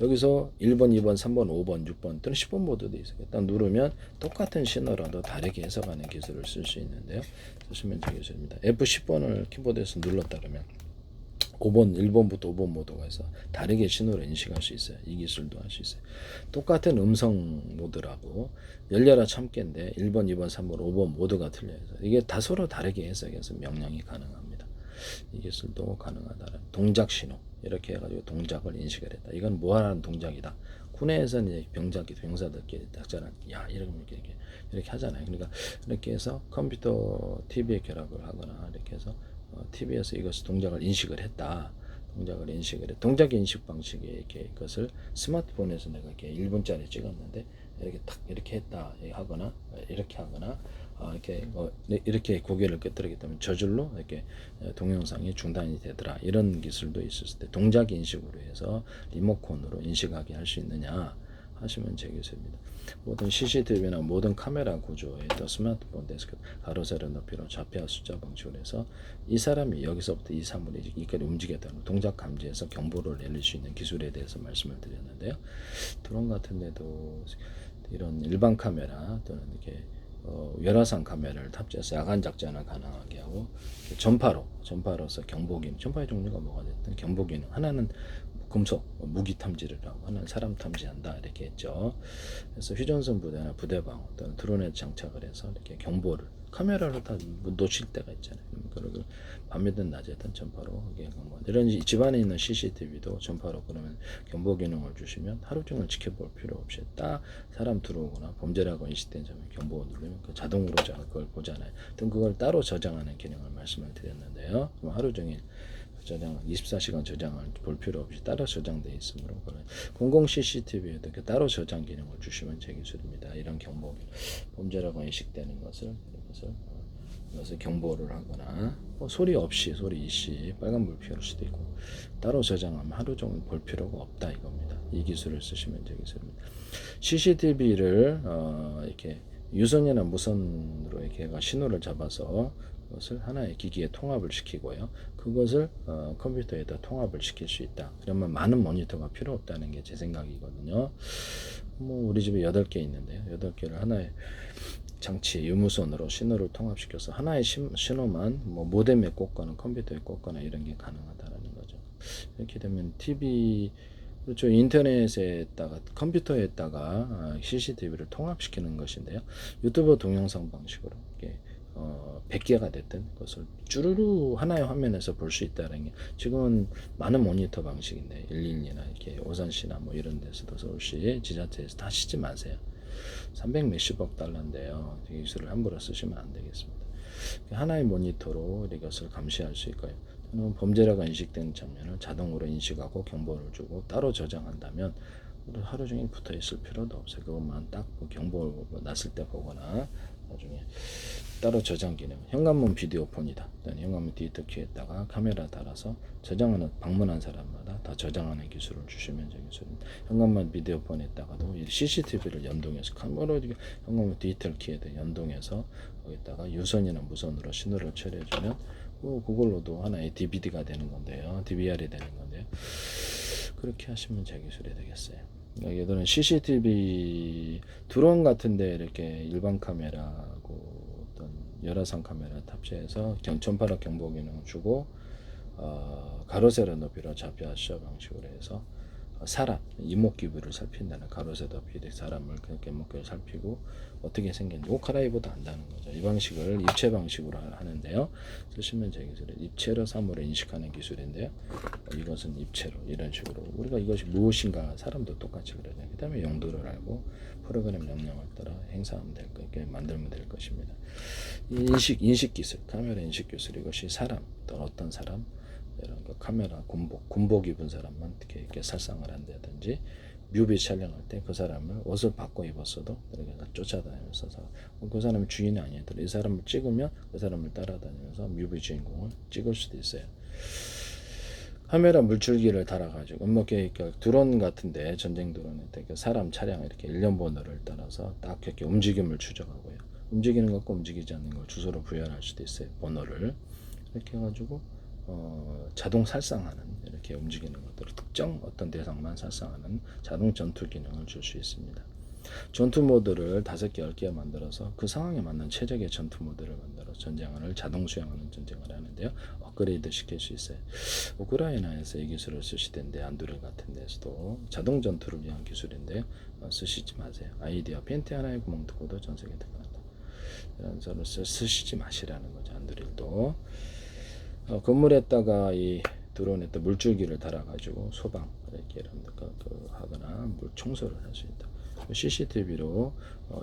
여기서 1번, 2번, 3번, 5번, 6번 또는 10번 모드도 있어요. 딱 누르면 똑같은 신호라도 다르게 해석하는 기술을 쓸 수 있는데요. 쓰시면 되겠습니다. F10번을 키보드에서 눌렀다 그러면 5번, 1번부터 5번 모드가 있어 다르게 신호를 인식할 수 있어요. 이 기술도 할 수 있어요. 똑같은 음성 모드라고 열려라 참깨인데 1번, 2번, 3번, 5번 모두가 틀려요. 이게 다 서로 다르게 해석해서 명령이 가능합니다. 이 기술도 가능하다는 동작 신호 이렇게 해가지고 동작을 인식을 했다. 이건 뭐하는 동작이다. 군에서는 이제 병작기 병사들끼리 딱잖아. 야 이러면 이렇게 하잖아요. 그러니까 이렇게 해서 컴퓨터 TV에 결합을 하거나 이렇게 해서 TV에서 이것을 동작을 인식을 했다. 동작을 인식을 해. 동작 인식 방식에 이렇게 이것을 스마트폰에서 내가 이렇게 1분짜리 찍었는데 이렇게 탁 이렇게 했다 하거나 이렇게 하거나 이렇게 고개를 끄덕이기 때문에 저절로 이렇게 동영상이 중단이 되더라. 이런 기술도 있었을 때 동작 인식으로 해서 리모컨으로 인식하게 할 수 있느냐 하시면 되겠습니다. 모든 CCTV나 모든 카메라 구조에 또 스마트폰 데스크 가로 세로 높이로 좌표 숫자 방식으로 해서 이 사람이 여기서부터 이 사물이 이까지 움직였다는 동작 감지해서 경보를 내릴 수 있는 기술에 대해서 말씀을 드렸는데요. 드론 같은 데도 이런 일반 카메라 또는 이렇게 열화상 카메라를 탑재해서 야간 작전을 가능하게 하고 전파로서 경보기능 전파의 종류가 뭐가 됐든 경보기능 하나는 금속 무기 탐지를 하고 하나는 사람 탐지한다 이렇게 했죠. 그래서 휴전선 부대나 부대방 또는 드론에 장착을 해서 이렇게 경보를 카메라로 다 놓칠 때가 있잖아요. 그리고 밤이든 낮에든 전파로 이런 집안에 있는 CCTV도 전파로 그러면 경보 기능을 주시면 하루 종일 지켜볼 필요 없이 딱 사람 들어오거나 범죄라고 인식된 점에 경보가 누르면 그 자동으로 그걸 보잖아요. 또 그걸 따로 저장하는 기능을 말씀을 드렸는데요. 그럼 하루 종일 저장 24시간 저장을 볼 필요 없이 따로 저장되어 있으므로 공공 CCTV에도 따로 저장 기능을 주시면 제 기술입니다. 이런 경보 범죄라고 인식되는 것을 경보를 하거나 소리 없이 소리 이시 빨간불 피울 수도 있고 따로 저장하면 하루 종일 볼 필요가 없다 이겁니다. 이 기술을 쓰시면 제 기술입니다. CCTV를 이렇게 유선이나 무선으로 이렇게 신호를 잡아서 그것을 하나의 기기에 통합을 시키고요. 그것을 컴퓨터에다 통합을 시킬 수 있다. 그러면 많은 모니터가 필요 없다는 게 제 생각이거든요. 우리 집에 8개 있는데요. 8개를 하나의 장치 유무선으로 신호를 통합시켜서 하나의 신호만 모뎀에 꽂거나 컴퓨터에 꽂거나 이런 게 가능하다는 거죠. 이렇게 되면 TV 그렇죠. 인터넷에다가 컴퓨터에다가 CCTV를 통합시키는 것인데요. 유튜브 동영상 방식으로 이렇게 100개가 됐든 그것을 쭈루루 하나의 화면에서 볼 수 있다는 게 지금은 많은 모니터 방식인데 112나 이렇게 오산시나 이런 데서도 서울시 지자체에서 다 쓰지 마세요. 300 몇십억 달러인데요. 이 기술을 함부로 쓰시면 안 되겠습니다. 하나의 모니터로 이것을 감시할 수 있고요. 또는 범죄자가 인식된 장면을 자동으로 인식하고 경보를 주고 따로 저장한다면 하루 종일 붙어 있을 필요도 없어요. 그것만 딱 경보 났을 때 보거나 나중에 따로 저장 기능. 현관문 비디오폰이다. 현관문 디지털 키에다가 카메라 달아서 저장하는 방문한 사람마다 다 저장하는 기술을 주시면 되겠습니다. 현관문 비디오폰에다가도 CCTV를 연동해서 카메라 현관문 디지털 키에 연동해서 거기다가 유선이나 무선으로 신호를 처리해주면 그걸로도 하나의 DVD가 되는 건데요. DVR이 되는 건데요. 그렇게 하시면 제 기술이 되겠어요. 얘들은 CCTV 드론 같은데 이렇게 일반 카메라하고 어떤 열화상 카메라 탑재해서 전파로 경보 기능을 주고 가로 세로 높이로 좌표 숫자 방식으로 해서 사람 이목구비를 살핀다는 가로 세로 높이 사람을 그렇게 이목구비를 살피고 어떻게 생겼는지 옷 갈아입어도 안다는 거죠. 이 방식을 입체 방식으로 하는데요. 쓰시면 제 기술은 입체로 사물을 인식하는 기술인데요. 이것은 입체로 이런 식으로 우리가 이것이 무엇인가 사람도 똑같이 그러죠. 그 다음에 용도를 알고 프로그램 명령을 따라 행사하면 될 것, 이렇게 만들면 될 것입니다. 인식 기술, 카메라 인식 기술 이것이 사람 또 어떤 사람 이런 거 카메라 군복 입은 사람만 이렇게 살상을 한다든지 뮤비 촬영할 때 그 사람을 옷을 바꿔 입었어도 이렇게 쫓아다니면서 그 사람이 주인이 아니더라도 이 사람을 찍으면 그 사람을 따라다니면서 뮤비 주인공을 찍을 수도 있어요. 카메라 물줄기를 달아가지고 드론 같은데 전쟁 드론에 사람 차량 이렇게 일련 번호를 따라서 딱 이렇게 움직임을 추적하고요. 움직이는 것과 움직이지 않는 걸 주소로 부여할 수도 있어요. 번호를 이렇게 해가지고 자동 살상하는 이렇게 이렇게 움직이는 것들을 특정 어떤 대상만 살상하는 자동 전투 기능을 줄 수 있습니다. 전투 모드를 5개, 10개 만들어서 그 상황에 맞는 최적의 전투 모드를 만들어 전쟁을 자동 수행하는 전쟁을 하는데요. 업그레이드 시킬 수 있어요. 우크라이나에서 이 기술을 쓰시던데 안드로이드 같은 데서도 자동 전투를 위한 기술인데요. 쓰시지 마세요. 아이디어 팬티 하나의 구멍 뚫고도 전 세계 들어간다. 이런 소리를 쓰시지 마시라는 거죠. 안드로이드도. 건물에다가 이 드론에다 물줄기를 달아가지고 소방 이렇게 하거나 물 청소를 할 수 있다. CCTV로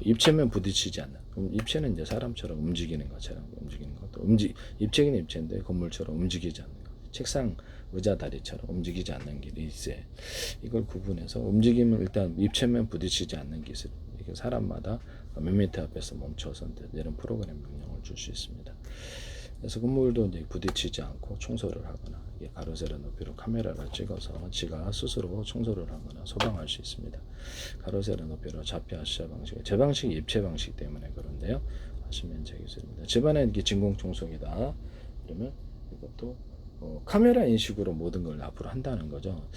입체면 부딪히지 않는. 입체는 이제 사람처럼 움직이는 것처럼 움직이는 것도 입체긴 입체인데 건물처럼 움직이지 않는 것. 책상 의자 다리처럼 움직이지 않는 길이 있어요. 이걸 구분해서 움직임을 일단 입체면 부딪히지 않는 기술. 이게 사람마다 몇 미터 앞에서 멈춰서 이런 프로그램 명령을 줄 수 있습니다. 그래서 건물도 이제 부딪히지 않고 청소를 하거나 가로 세로 높이로 카메라를 찍어서 지가 스스로 청소를 하거나 소방할 수 있습니다. 가로 세로 높이로 좌표 하시자 방식, 제 방식이 입체 방식 때문에 그런데요. 하시면 제 기술입니다. 집안에 이게 진공 청소기다. 그러면 이것도 카메라 인식으로 모든 걸 앞으로 한다는 거죠.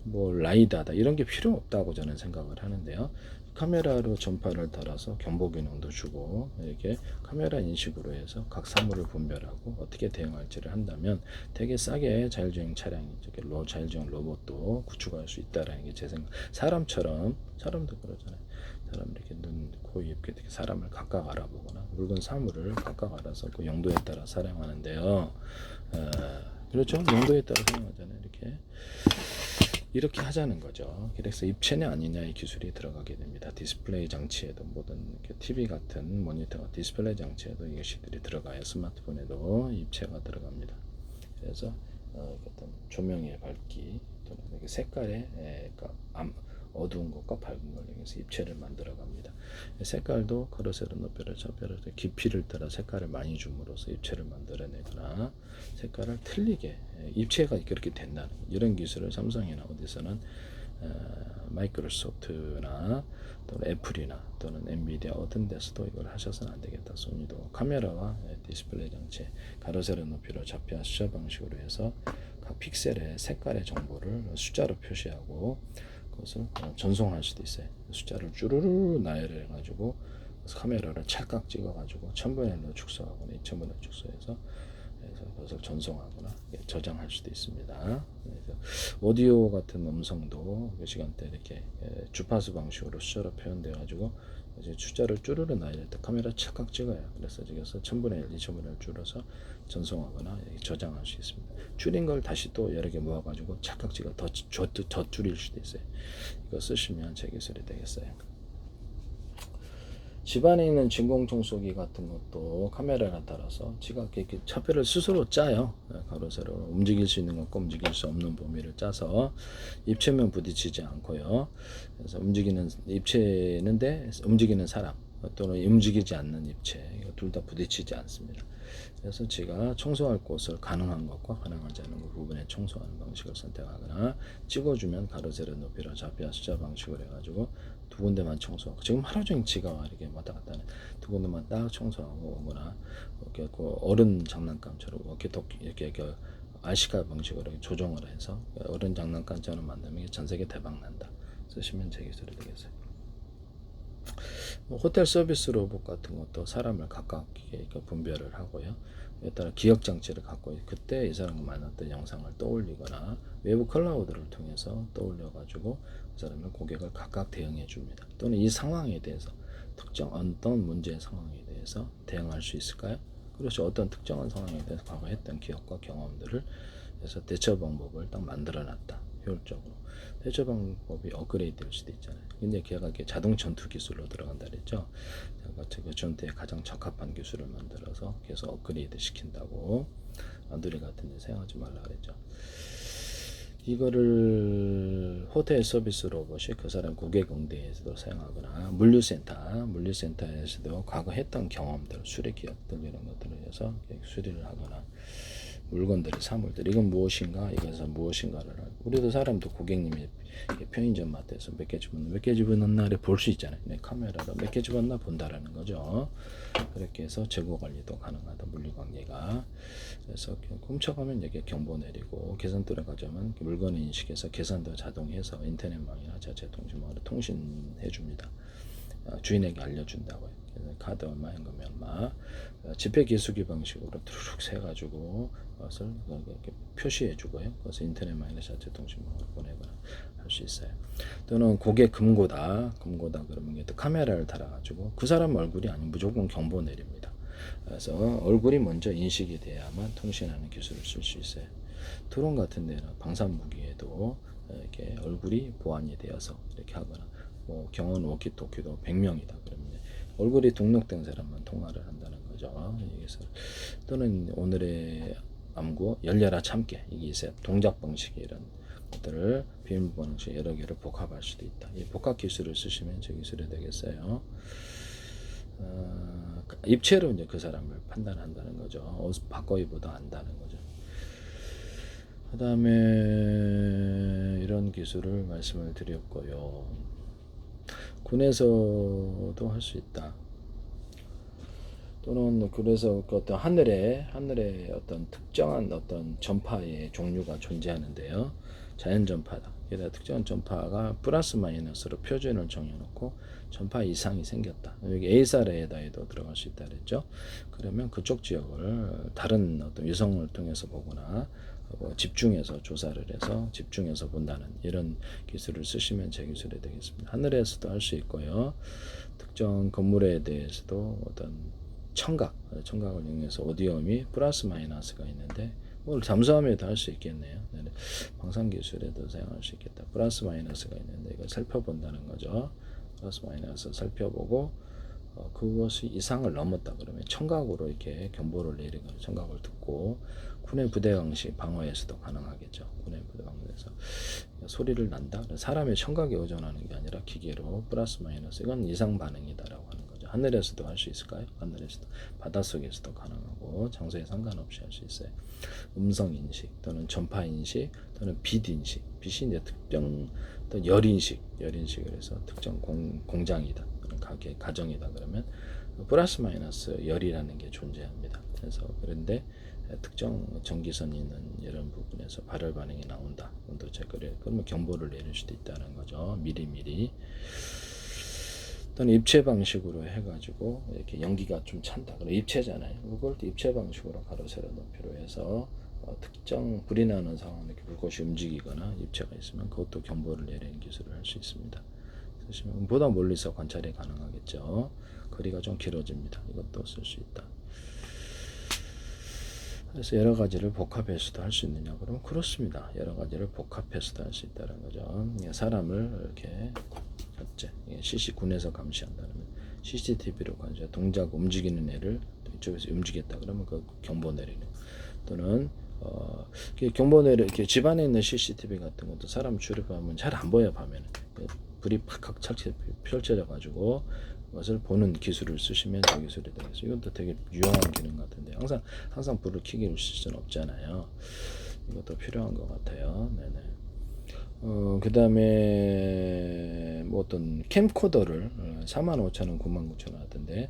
뭐 라이다다 이런 게 필요 없다고 저는 생각을 하는데요. 카메라로 전파를 달아서 경보 기능도 주고 이렇게 카메라 인식으로 해서 각 사물을 분별하고 어떻게 대응할지를 한다면 되게 싸게 자율주행 차량이 이렇게 자율주행 로봇도 구축할 수 있다라는 게 제 생각. 사람도 그러잖아요. 사람 이렇게 눈, 코, 입 이렇게 사람을 각각 알아보거나 물건 사물을 각각 알아서 그 용도에 따라 사용하는데요. 그렇죠? 용도에 따라 사용하잖아요. 이렇게 하자는 거죠. 그래서 입체냐 아니냐의 기술이 들어가게 됩니다. 디스플레이 장치에도 모든 TV 같은 모니터가 디스플레이 장치에도 이것들이 들어가요. 스마트폰에도 입체가 들어갑니다. 그래서 어떤 조명의 밝기 또는 색깔의 어두운 것과 밝은 걸 이용해서 입체를 만들어 갑니다. 색깔도 가로 세로 높이를 좌표를 깊이를 따라 색깔을 많이 줌으로써 입체를 만들어내거나 색깔을 틀리게 입체가 그렇게 된다는 이런 기술을 삼성이나 어디서는 마이크로소프트나 또는 애플이나 또는 엔비디아 어떤 데서도 이걸 하셔서는 안 되겠다. 소니도 카메라와 디스플레이 장치 가로 세로 높이로 좌표 숫자 방식으로 해서 각 픽셀의 색깔의 정보를 숫자로 표시하고 그것을 전송할 수도 있어요. 숫자를 쭈루루 나열을 해가지고 카메라를 찰칵 찍어가지고 1000분의 1로 축소하거나 2000분의 1로 축소해서 그것을 전송하거나 저장할 수도 있습니다. 그래서 오디오 같은 음성도 그 시간대 이렇게 주파수 방식으로 숫자로 표현돼가지고 이제 숫자를 쭈루루 나열할 때 카메라 찰칵 찍어요. 그래서 여기서 1000분의 1, 2000분의 1을 줄여서 전송하거나 저장할 수 있습니다. 줄인 걸 다시 또 여러 개 모아가지고 찰칵 찍어 더 줄일 수도 있어요. 이거 쓰시면 제 기술이 되겠어요. 집안에 있는 진공 청소기 같은 것도 카메라에 따라서 지가 이렇게 차표를 스스로 짜요. 가로 세로 움직일 수 있는 것과 움직일 수 없는 범위를 짜서 입체면 부딪히지 않고요. 그래서 입체는데 움직이는 사람 또는 움직이지 않는 입체 둘 다 부딪히지 않습니다. 그래서 제가 청소할 곳을 가능한 것과 가능하지 않은 것 부분에 청소하는 방식을 선택하거나 찍어주면 가로 세로 높이로 좌표 숫자 방식으로 해가지고 두 군데만 청소하고 지금 하루 종일 지가 이렇게 왔다 갔다 하는 두 군데만 딱 청소하고 오거나 이렇게 어른 장난감처럼 이렇게 RC카 방식으로 조정을 해서 어른 장난감처럼 만들면 전 세계 대박 난다. 쓰시면 제 기술이 되겠어요. 호텔 서비스 로봇 같은 것도 사람을 각각 분별을 하고요. 이에 따라 기억 장치를 갖고 그때 이 사람과 만났던 영상을 떠올리거나 외부 클라우드를 통해서 떠올려 가지고 그 사람의 고객을 각각 대응해 줍니다. 또는 이 상황에 대해서 특정 어떤 문제의 상황에 대해서 대응할 수 있을까요? 그렇죠. 어떤 특정한 상황에 대해서 과거 했던 기억과 경험들을 해서 대처 방법을 딱 만들어 놨다. 효율적으로. 대처 방법이 업그레이드 될 수도 있잖아요. 근데 걔가 자동 전투 기술로 들어간다 그랬죠. 그 전투에 가장 적합한 기술을 만들어서 계속 업그레이드 시킨다고 안드로이드 같은 데 사용하지 말라 그랬죠. 이거를 호텔 서비스 로봇이 그 사람 고객 응대에서도 사용하거나 물류센터에서도 과거 했던 경험들, 수리 기억들 이런 것들을 해서 수리를 하거나 물건들이 사물들 이건 무엇인가 이것은 무엇인가를 알고 우리도 사람도 고객님이 편의점 마트에서 몇 개 집어넣은 날에 볼 수 있잖아요. 내 카메라로 몇 개 집었나 본다라는 거죠. 그렇게 해서 재고 관리도 가능하다. 물리 관계가. 그래서 훔쳐가면 여기 경보 내리고 계산대로 가져오면 물건을 인식해서 계산도 자동해서 인터넷망이나 자체통신망으로 통신해 줍니다. 주인에게 알려준다고요. 카드 얼마, 현금 얼마, 지폐 기수기 방식으로 툭툭 세가지고 그것을 이렇게 표시해주고요. 그것을 인터넷망이나 자체통신망으로 보내거나 할 수 있어요. 또는 고객 금고다 그러면 또 카메라를 달아가지고 그 사람 얼굴이 아니면 무조건 경보 내립니다. 그래서 얼굴이 먼저 인식이 돼야만 통신하는 기술을 쓸 수 있어요. 드론 같은 데는 방산 무기에도 이렇게 얼굴이 보안이 되어서 이렇게 하거나 뭐 경원 워키토키도 100명이다 그러면 얼굴이 등록된 사람만 통화를 한다는 거죠. 여기서 또는 오늘의 암구 열려라 참깨 이게 있어요. 동작 방식의 이런 것들을 비밀번호 방식 여러 개를 복합할 수도 있다. 이 복합 기술을 쓰시면 저 기술이 되겠어요. 입체로 이제 그 사람을 판단한다는 거죠. 바꿔이보다 안다는 거죠. 그 다음에 이런 기술을 말씀을 드렸고요. 군에서도 할 수 있다. 또는 그래서 그 어떤 하늘에 어떤 특정한 어떤 전파의 종류가 존재하는데요. 자연 전파다. 게다가 특정한 전파가 플러스 마이너스로 표준을 정해놓고 전파 이상이 생겼다. 여기 A사례에다에도 들어갈 수 있다 그랬죠. 그러면 그쪽 지역을 다른 어떤 위성을 통해서 보거나 집중해서 조사를 해서 집중해서 본다는 이런 기술을 쓰시면 제 기술이 되겠습니다. 하늘에서도 할 수 있고요. 특정 건물에 대해서도 어떤 청각을 이용해서 오디옴이 플러스 마이너스가 있는데 뭐 잠수함에도 할 수 있겠네요. 방산 기술에도 사용할 수 있겠다. 플러스 마이너스가 있는데 이걸 살펴본다는 거죠. 플러스 마이너스 살펴보고 그것이 이상을 넘었다 그러면 청각으로 이렇게 경보를 내리거나 청각을 듣고 군의 부대 방식 방어에서도 가능하겠죠. 군의 부대 방어에서 소리를 난다. 사람의 청각에 의존하는 게 아니라 기계로 플러스 마이너스 이건 이상 반응이다라고 하는 거죠. 하늘에서도 할 수 있을까요? 하늘에서도 바닷속에서도 가능하고 장소에 상관없이 할 수 있어요. 음성 인식 또는 전파 인식 또는 빛 인식. 빛이 이제 특정 또 열 인식을 해서 특정 공장이다. 가게 가정이다 그러면 플러스 마이너스 열이라는 게 존재합니다. 그래서 그런데 특정 전기선이 있는 이런 부분에서 발열 반응이 나온다. 온도 체크를 그러면 경보를 내릴 수도 있다는 거죠. 미리미리. 또는 입체 방식으로 해가지고 이렇게 연기가 좀 찬다. 그럼 입체잖아요. 그걸 입체 방식으로 가로 세로 높이로 해서 특정 불이 나는 상황에 이렇게 불꽃이 움직이거나 입체가 있으면 그것도 경보를 내리는 기술을 할 수 있습니다. 쓰시면 보다 멀리서 관찰이 가능하겠죠. 거리가 좀 길어집니다. 이것도 쓸 수 있다. 그래서 여러 가지를 복합해서도 할 수 있느냐 그러면 그렇습니다. 여러 가지를 복합해서도 할 수 있다는 거죠. 사람을 이렇게 CC 군에서 감시한다면 CCTV로 관찰 동작 움직이는 애를 이쪽에서 움직였다 그러면 그 경보 내리는 또는 경보 내리 이렇게 집안에 있는 CCTV 같은 것도 사람 출입하면 잘 안 보여 밤에는 불이 팍팍 펼쳐져 가지고 그것을 보는 기술을 쓰시면 저 기술이 되겠어요. 이것도 되게 유용한 기능 같은데 항상 불을 켜기를 쓸 수는 없잖아요. 이것도 필요한 것 같아요. 네네. 그 다음에 뭐 어떤 캠코더를 45,000원, 99,000원 하던데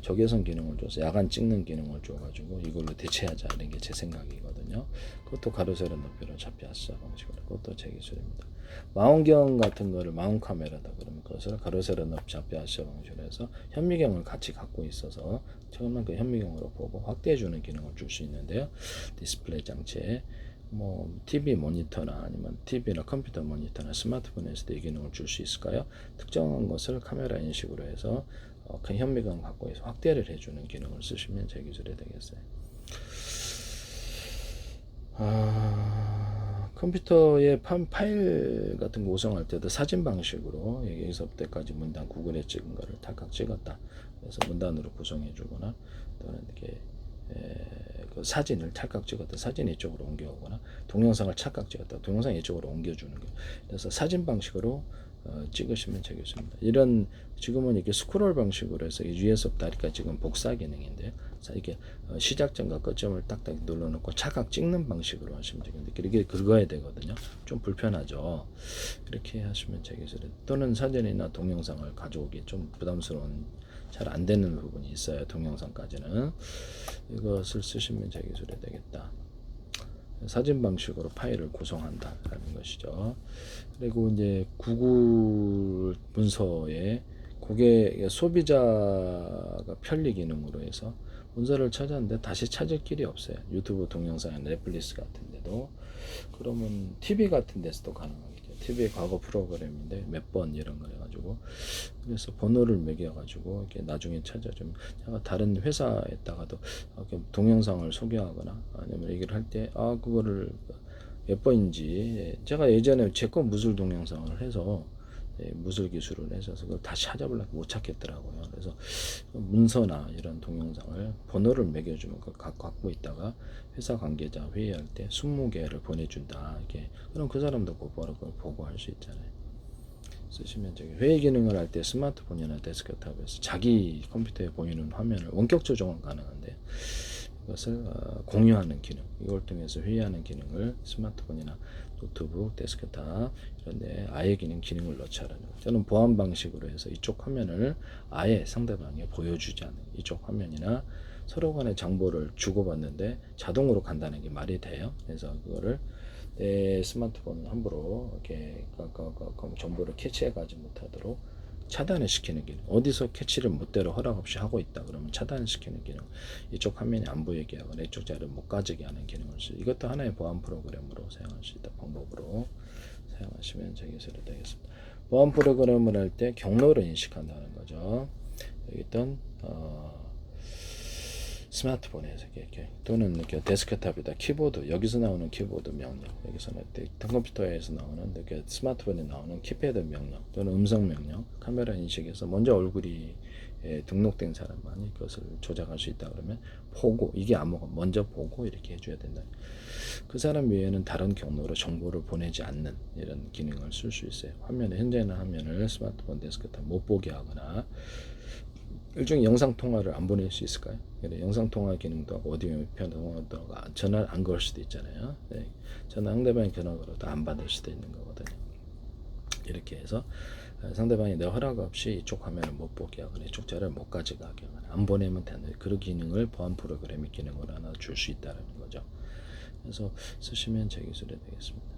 적외선 기능을 줘서 야간 찍는 기능을 줘가지고 이걸로 대체하자 이런 게 제 생각이거든요. 그것도 가로 세로 높이로 잡혀서 방식으로 그것도 제 기술입니다. 망원경 같은 거를 망원 카메라다 그러면 그것을 가로 세로 높이 잡혀서 방식으로 해서 현미경을 같이 갖고 있어서 처음엔 그 현미경으로 보고 확대해 주는 기능을 줄 수 있는데요. 디스플레이 장치에 뭐 TV 모니터나 아니면 TV나 컴퓨터 모니터나 스마트폰에서도 이 기능을 줄 수 있을까요? 특정한 것을 카메라 인식으로 해서 큰 현미경 갖고 해서 확대를 해주는 기능을 쓰시면 제 기술이 되겠어요. 컴퓨터에 파일 같은 거 구성할 때도 사진 방식으로 여기서부터까지 문단 구글에 찍은 거를 탈각 찍었다. 그래서 문단으로 구성해 주거나 또는 이렇게 그 사진을 찰칵 찍었다 사진 이쪽으로 옮겨오거나 동영상을 찰칵 찍었다 동영상 이쪽으로 옮겨주는 거예요. 그래서 사진 방식으로 찍으시면 되겠습니다. 이런 지금은 이렇게 스크롤 방식으로 해서 위에서부터 아래까지 지금 복사 기능인데요. 이렇게 시작점과 끝점을 딱딱 눌러놓고 차각 찍는 방식으로 하시면 되겠는데 이렇게 긁어야 되거든요. 좀 불편하죠. 이렇게 하시면 되겠어요. 또는 사진이나 동영상을 가져오기 좀 부담스러운 잘 안 되는 부분이 있어요. 동영상까지는 이것을 쓰시면 되겠어야 되겠다. 사진 방식으로 파일을 구성한다라는 것이죠. 그리고 이제 구글 문서에 고객 소비자가 편리 기능으로 해서 문서를 찾았는데 다시 찾을 길이 없어요. 유튜브 동영상, 넷플릭스 같은 데도. 그러면 TV 같은 데서도 가능하겠죠. TV 과거 프로그램인데 몇 번 이런 거 해가지고 그래서 번호를 매겨가지고 이렇게 나중에 찾아주면 제가 다른 회사에다가도 이렇게 동영상을 소개하거나 아니면 얘기를 할 때 그거를 몇 번인지 제가 예전에 제 거 무술 동영상을 해서 무술 기술을 해서 그걸 다시 찾아보려고 못 찾겠더라고요. 그래서 문서나 이런 동영상을 번호를 매겨주면 그걸 갖고 있다가 회사 관계자 회의할 때 20개를 보내준다. 이렇게 그럼 그 사람도 곧바로 그걸 보고 할 수 있잖아요. 쓰시면 저기 회의 기능을 할 때 스마트폰이나 데스크탑에서 자기 컴퓨터에 보이는 화면을 원격 조정은 가능한데 이것을 공유하는 기능, 이걸 통해서 회의하는 기능을 스마트폰이나 노트북, 데스크탑 이런 데 아예 기능을 넣자라는 거예요. 저는 보안 방식으로 해서 이쪽 화면을 아예 상대방에 보여주지 않는 이쪽 화면이나 서로 간의 정보를 주고받는데 자동으로 간다는 게 말이 돼요. 그래서 그거를 내 스마트폰 함부로 이렇게 정보를 캐치해가지 못하도록 차단을 시키는 기능. 어디서 캐치를 못대로 허락 없이 하고 있다 그러면 차단을 시키는 기능. 이쪽 화면이 안 보이게 하거나 이쪽 자료를 못 가지게 하는 기능을 쓰. 이것도 하나의 보안 프로그램으로 사용할 수 있다. 방법으로 사용하시면 되겠습니다. 보안 프로그램을 할 때 경로를 인식한다는 거죠. 여기 있던 스마트폰에서 이렇게 또는 이렇게 데스크탑이다 키보드 여기서 나오는 키보드 명령 여기서 컴퓨터에서 나오는 이렇게 스마트폰에 나오는 키패드 명령 또는 음성 명령 카메라 인식에서 먼저 얼굴이 등록된 사람만이 그것을 조작할 수 있다 그러면 보고 이게 아무거 먼저 보고 이렇게 해줘야 된다. 그 사람 외에는 다른 경로로 정보를 보내지 않는 이런 기능을 쓸 수 있어요. 화면에 현재는 화면을 스마트폰 데스크탑 못 보게 하거나 일종의 영상 통화를 안 보낼 수 있을까요? 영상 통화 기능도 하고 오디오 통화도 하고 전화를 안 걸 수도 있잖아요. 네. 전화 상대방이 전화 걸어도 안 받을 수도 있는 거거든요. 이렇게 해서 상대방이 내 허락 없이 이쪽 화면을 못 보게 하거나 이쪽 자료를 못 가져가게 하거나 안 보내면 되는 그런 기능을 보안 프로그램의 기능으로 하나 줄 수 있다는 거죠. 그래서 쓰시면 제 기술이 되겠습니다.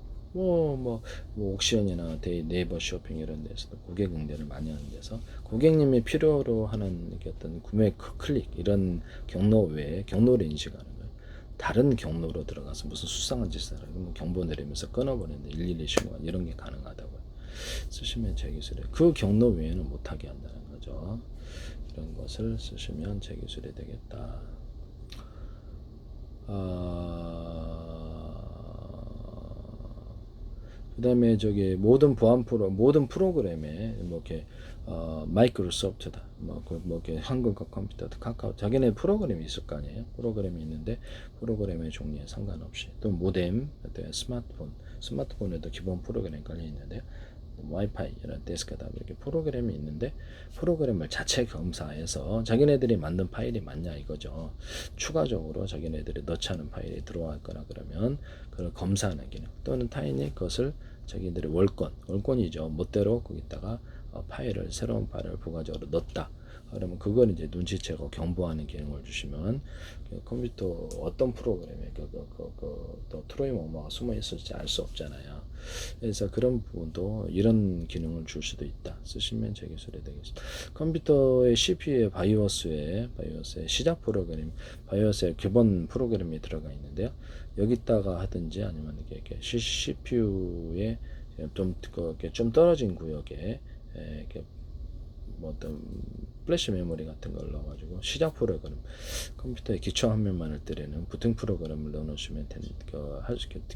옥션이나 네이버 쇼핑 이런 데서도 고객 응대를 많이 하는 데서 고객님이 필요로 하는 어떤 구매 클릭 이런 경로 외에 경로를 인식하는 거예요. 다른 경로로 들어가서 무슨 수상한 짓을 하고 경보 내리면서 끊어버리는데 112 신고한 이런 게 가능하다고요. 쓰시면 제 기술에 그 경로 외에는 못하게 한다는 거죠. 이런 것을 쓰시면 제 기술이 되겠다. 그 다음에 저기 모든 프로그램에 이렇게 마이크로소프트다 이렇게 한국과 컴퓨터도 카카오 자기네 프로그램이 있을 거 아니에요. 프로그램이 있는데 프로그램의 종류에 상관없이 또 모뎀 스마트폰에도 기본 프로그램이 깔려 있는데요. 와이파이 이런 데스크탑 이렇게 프로그램이 있는데 프로그램을 자체 검사해서 자기네들이 만든 파일이 맞냐 이거죠. 추가적으로 자기네들이 넣지 않은 파일이 들어와 있거나 그러면 그걸 검사하는 기능 또는 타인이 그것을 자기들의 월권이죠. 멋대로 거기다가 새로운 파일을 부가적으로 넣었다. 그러면 그걸 이제 눈치채고 경보하는 기능을 주시면 컴퓨터 어떤 프로그램에 또 트로이 뭐뭐가 숨어 있을지 알 수 없잖아요. 그래서 그런 부분도 이런 기능을 줄 수도 있다. 쓰시면 제 기술이 되겠습니다. 컴퓨터의 CPU의 바이오스에 시작 프로그램, 바이오스에 기본 프로그램이 들어가 있는데요. 여기다가 하든지 아니면 이렇게 CPU에 좀 떨어진 구역에 이렇게 어떤 플래시 메모리 같은 걸 넣어가지고 시작 프로그램 컴퓨터의 기초 화면만을 때리는 부팅 프로그램을 넣어놓으시면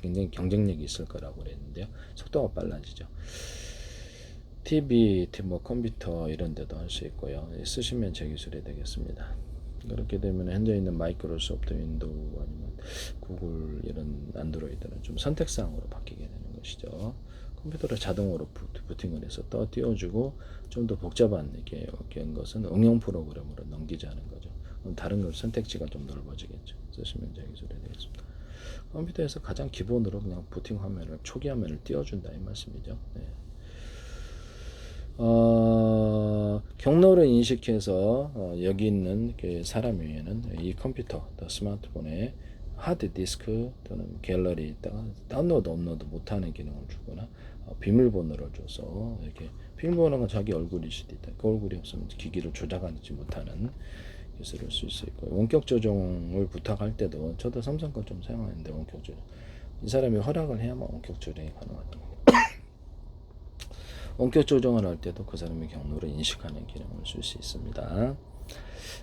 굉장히 경쟁력이 있을 거라고 그랬는데요. 속도가 빨라지죠. TV, 컴퓨터 이런 데도 할 수 있고요. 쓰시면 제 기술이 되겠습니다. 그렇게 되면 현재 있는 마이크로소프트 윈도우 아니면 구글 이런 안드로이드는 좀 선택사항으로 바뀌게 되는 것이죠. 컴퓨터를 자동으로 부팅을 해서 띄워주고 좀 더 복잡한 이렇게 한 것은 응용 프로그램으로 넘기자는 거죠. 다른 걸 선택지가 좀 넓어지겠죠. 쓰시면제 기술이 되겠습니다. 컴퓨터에서 가장 기본으로 그냥 부팅 화면을 초기 화면을 띄워준다 이 말씀이죠. 네. 경로를 인식해서 여기 있는 그 사람 위에는 이 컴퓨터, 또 스마트폰에 하드 디스크 또는 갤러리 있다가 다운로드 업로드 못하는 기능을 주거나 비밀번호를 줘서 이렇게 비밀번호가 자기 얼굴일 수도 있다. 그 얼굴이 없으면 기기를 조작하지 못하는 기술을 쓸 수 있고, 원격 조정을 부탁할 때도 저도 삼성 거 좀 사용하는데 원격 조정 이 사람이 허락을 해야만 원격 조정이 가능하다. 원격 조정을 할 때도 그 사람의 경로를 인식하는 기능을 쓸 수 있습니다.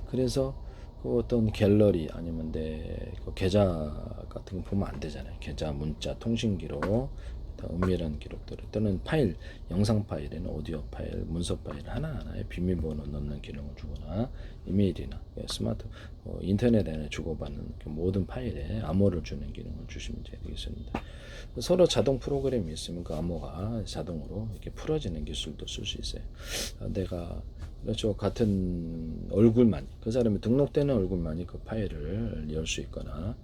그래서 그 어떤 갤러리 아니면 그 계좌 같은 거 보면 안 되잖아요. 계좌, 문자, 통신 기록, 은밀한 기록들 또는 파일, 영상 파일에는 오디오 파일, 문서 파일 하나하나에 비밀번호 넣는 기능을 주거나 이메일이나 스마트 인터넷에 주고받는 모든 파일에 암호를 주는 기능을 주시면 되겠습니다. 서로 자동 프로그램이 있으면 그 암호가 자동으로 이렇게 풀어지는 기술도 쓸 수 있어요. 내가 그렇죠. 같은 얼굴만 그 사람이 등록되는 얼굴만이 그 파일을 열 수 있거나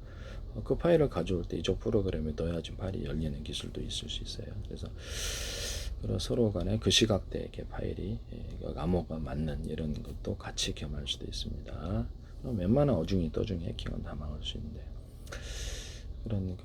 그 파일을 가져올 때 이쪽 프로그램에 넣어야지 파일이 열리는 기술도 있을 수 있어요. 그래서 서로 간에 그 시각대에 이렇게 파일이 암호가 맞는 이런 것도 같이 겸할 수도 있습니다. 웬만한 어중이 떠중이 해킹은 다 막을 수 있는데 그런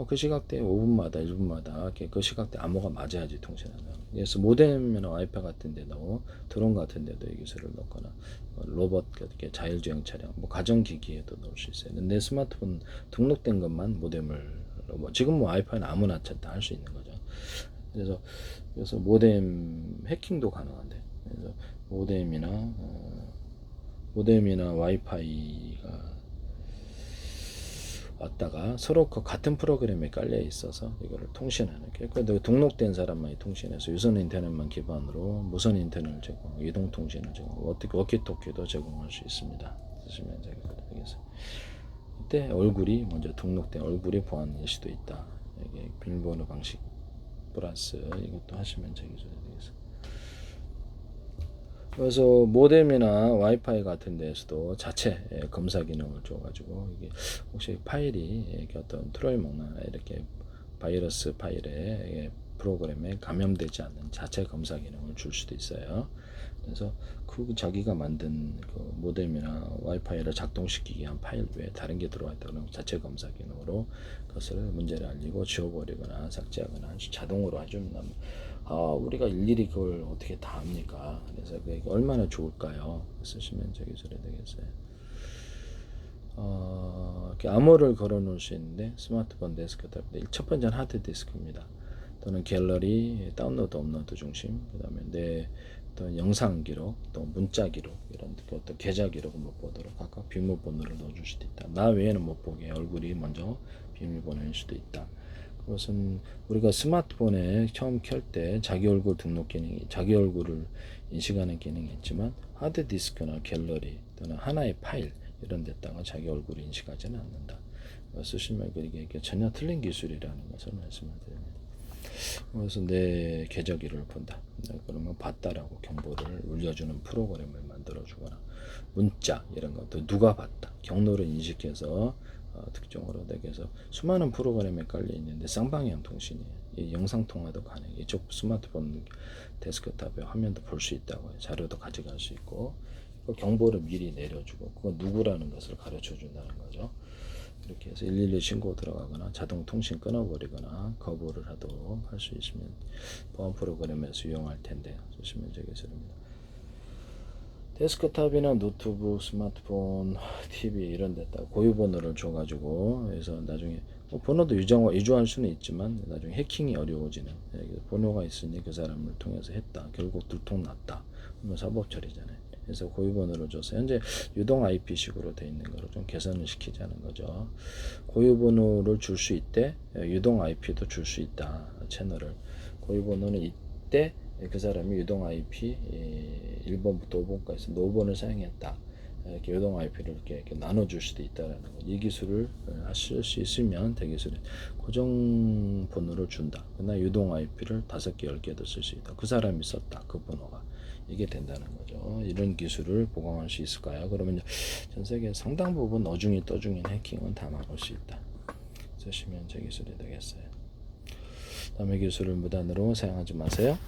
그 시각대 5분마다 1분마다 그 시각대 암호가 맞아야지 통신하는. 그래서 모뎀이나 와이파이 같은 데도 드론 같은 데도 이 기술을 넣거나 로봇 이렇게 자율주행 차량 가전기기에도 넣을 수 있어요. 내 스마트폰 등록된 것만 모뎀을 지금 와이파이는 아무나 다 할 수 있는 거죠. 그래서 모뎀 해킹도 가능한데 그래서 모뎀이나 와이파이가 왔다가 서로 그 같은 프로그램에 깔려 있어서 이거를 통신하는 게 등록된 사람만이 통신해서 유선 인터넷만 기반으로 무선 인터넷을 제공, 이동 통신을 제공, 워키토키도 제공할 수 있습니다. 쓰시면 되겠어요. 이때 얼굴이 먼저 등록된 얼굴이 보안일 수도 있다. 이게 비밀번호 방식 플러스 이것도 하시면 되겠어요. 그래서 모뎀이나 와이파이 같은 데서도 자체 검사 기능을 줘가지고 이게 혹시 파일이 이렇게 어떤 트로이 먹나 이렇게 바이러스 파일에 프로그램에 감염되지 않는 자체 검사 기능을 줄 수도 있어요. 그래서 그 자기가 만든 그 모뎀이나 와이파이를 작동시키기 위한 파일 외에 다른 게 들어와 있다 그러면 자체 검사 기능으로 그것을 문제를 알리고 지워버리거나 삭제하거나 자동으로 해주면 우리가 일일이 그걸 어떻게 다 합니까? 그래서 그게 얼마나 좋을까요? 쓰시면 기술이 되겠어요. 이렇게 암호를 걸어 놓을 수 있는데 스마트폰 데스크탑 첫 번째는 하드 디스크입니다. 또는 갤러리, 다운로드, 업로드 중심, 그 다음에 내 어떤 영상 기록, 또 문자 기록, 이런 어떤 계좌 기록을 못 보도록 각각 비밀번호를 넣어줄 수도 있다. 나 외에는 못 보게 얼굴이 먼저 비밀번호일 수도 있다. 그것은 우리가 스마트폰에 처음 켤 때 자기 얼굴 등록 기능이 자기 얼굴을 인식하는 기능이 있지만 하드 디스크나 갤러리 또는 하나의 파일 이런 데다가 자기 얼굴을 인식하지는 않는다. 쓰시면 이게 전혀 틀린 기술이라는 것을 말씀을 드립니다. 그래서 내 계좌기를 본다. 그러면 봤다라고 경보를 울려주는 프로그램을 만들어주거나 문자 이런 것도 누가 봤다. 경로를 인식해서 특정으로 되게해서 수많은 프로그램에 깔려 있는데 쌍방향 통신이에요. 이 영상 통화도 가능해. 이쪽 스마트폰 데스크탑에 화면도 볼 수 있다고 해요. 자료도 가져갈 수 있고 그 경보를 미리 내려주고 그건 누구라는 것을 가르쳐 준다는 거죠. 이렇게 해서 112 신고 들어가거나 자동 통신 끊어버리거나 거부를 하도록 할 수 있으면 보안 프로그램에서 이용할 텐데 쓰시면 되겠습니다. 데스크탑이나 노트북, 스마트폰, TV 이런 데다 고유 번호를 줘가지고 해서 나중에 번호도 유주할 수는 있지만 나중에 해킹이 어려워지는 번호가 있으니 그 사람을 통해서 했다. 결국 들통났다. 그러면 사법 처리잖아요. 그래서 고유 번호를 줘서 현재 유동 IP식으로 되어 있는 거로 좀 개선을 시키자는 거죠. 고유 번호를 줄 수 있대 유동 IP도 줄 수 있다. 채널을 고유 번호는 이때 그 사람이 유동 IP 1번부터 5번까지 5번을 사용했다. 이렇게 유동 IP를 이렇게 나눠줄 수도 있다라는 거. 이 기술을 하실 수 있으면 대기술은 고정 번호를 준다. 그러나 유동 IP를 5개, 10개도 쓸 수 있다. 그 사람이 썼다. 그 번호가. 이게 된다는 거죠. 이런 기술을 보강할 수 있을까요? 그러면 전 세계 상당 부분 어중이 떠중인 해킹은 다 막을 수 있다. 쓰시면 제 기술이 되겠어요. 남의 기술을 무단으로 사용하지 마세요.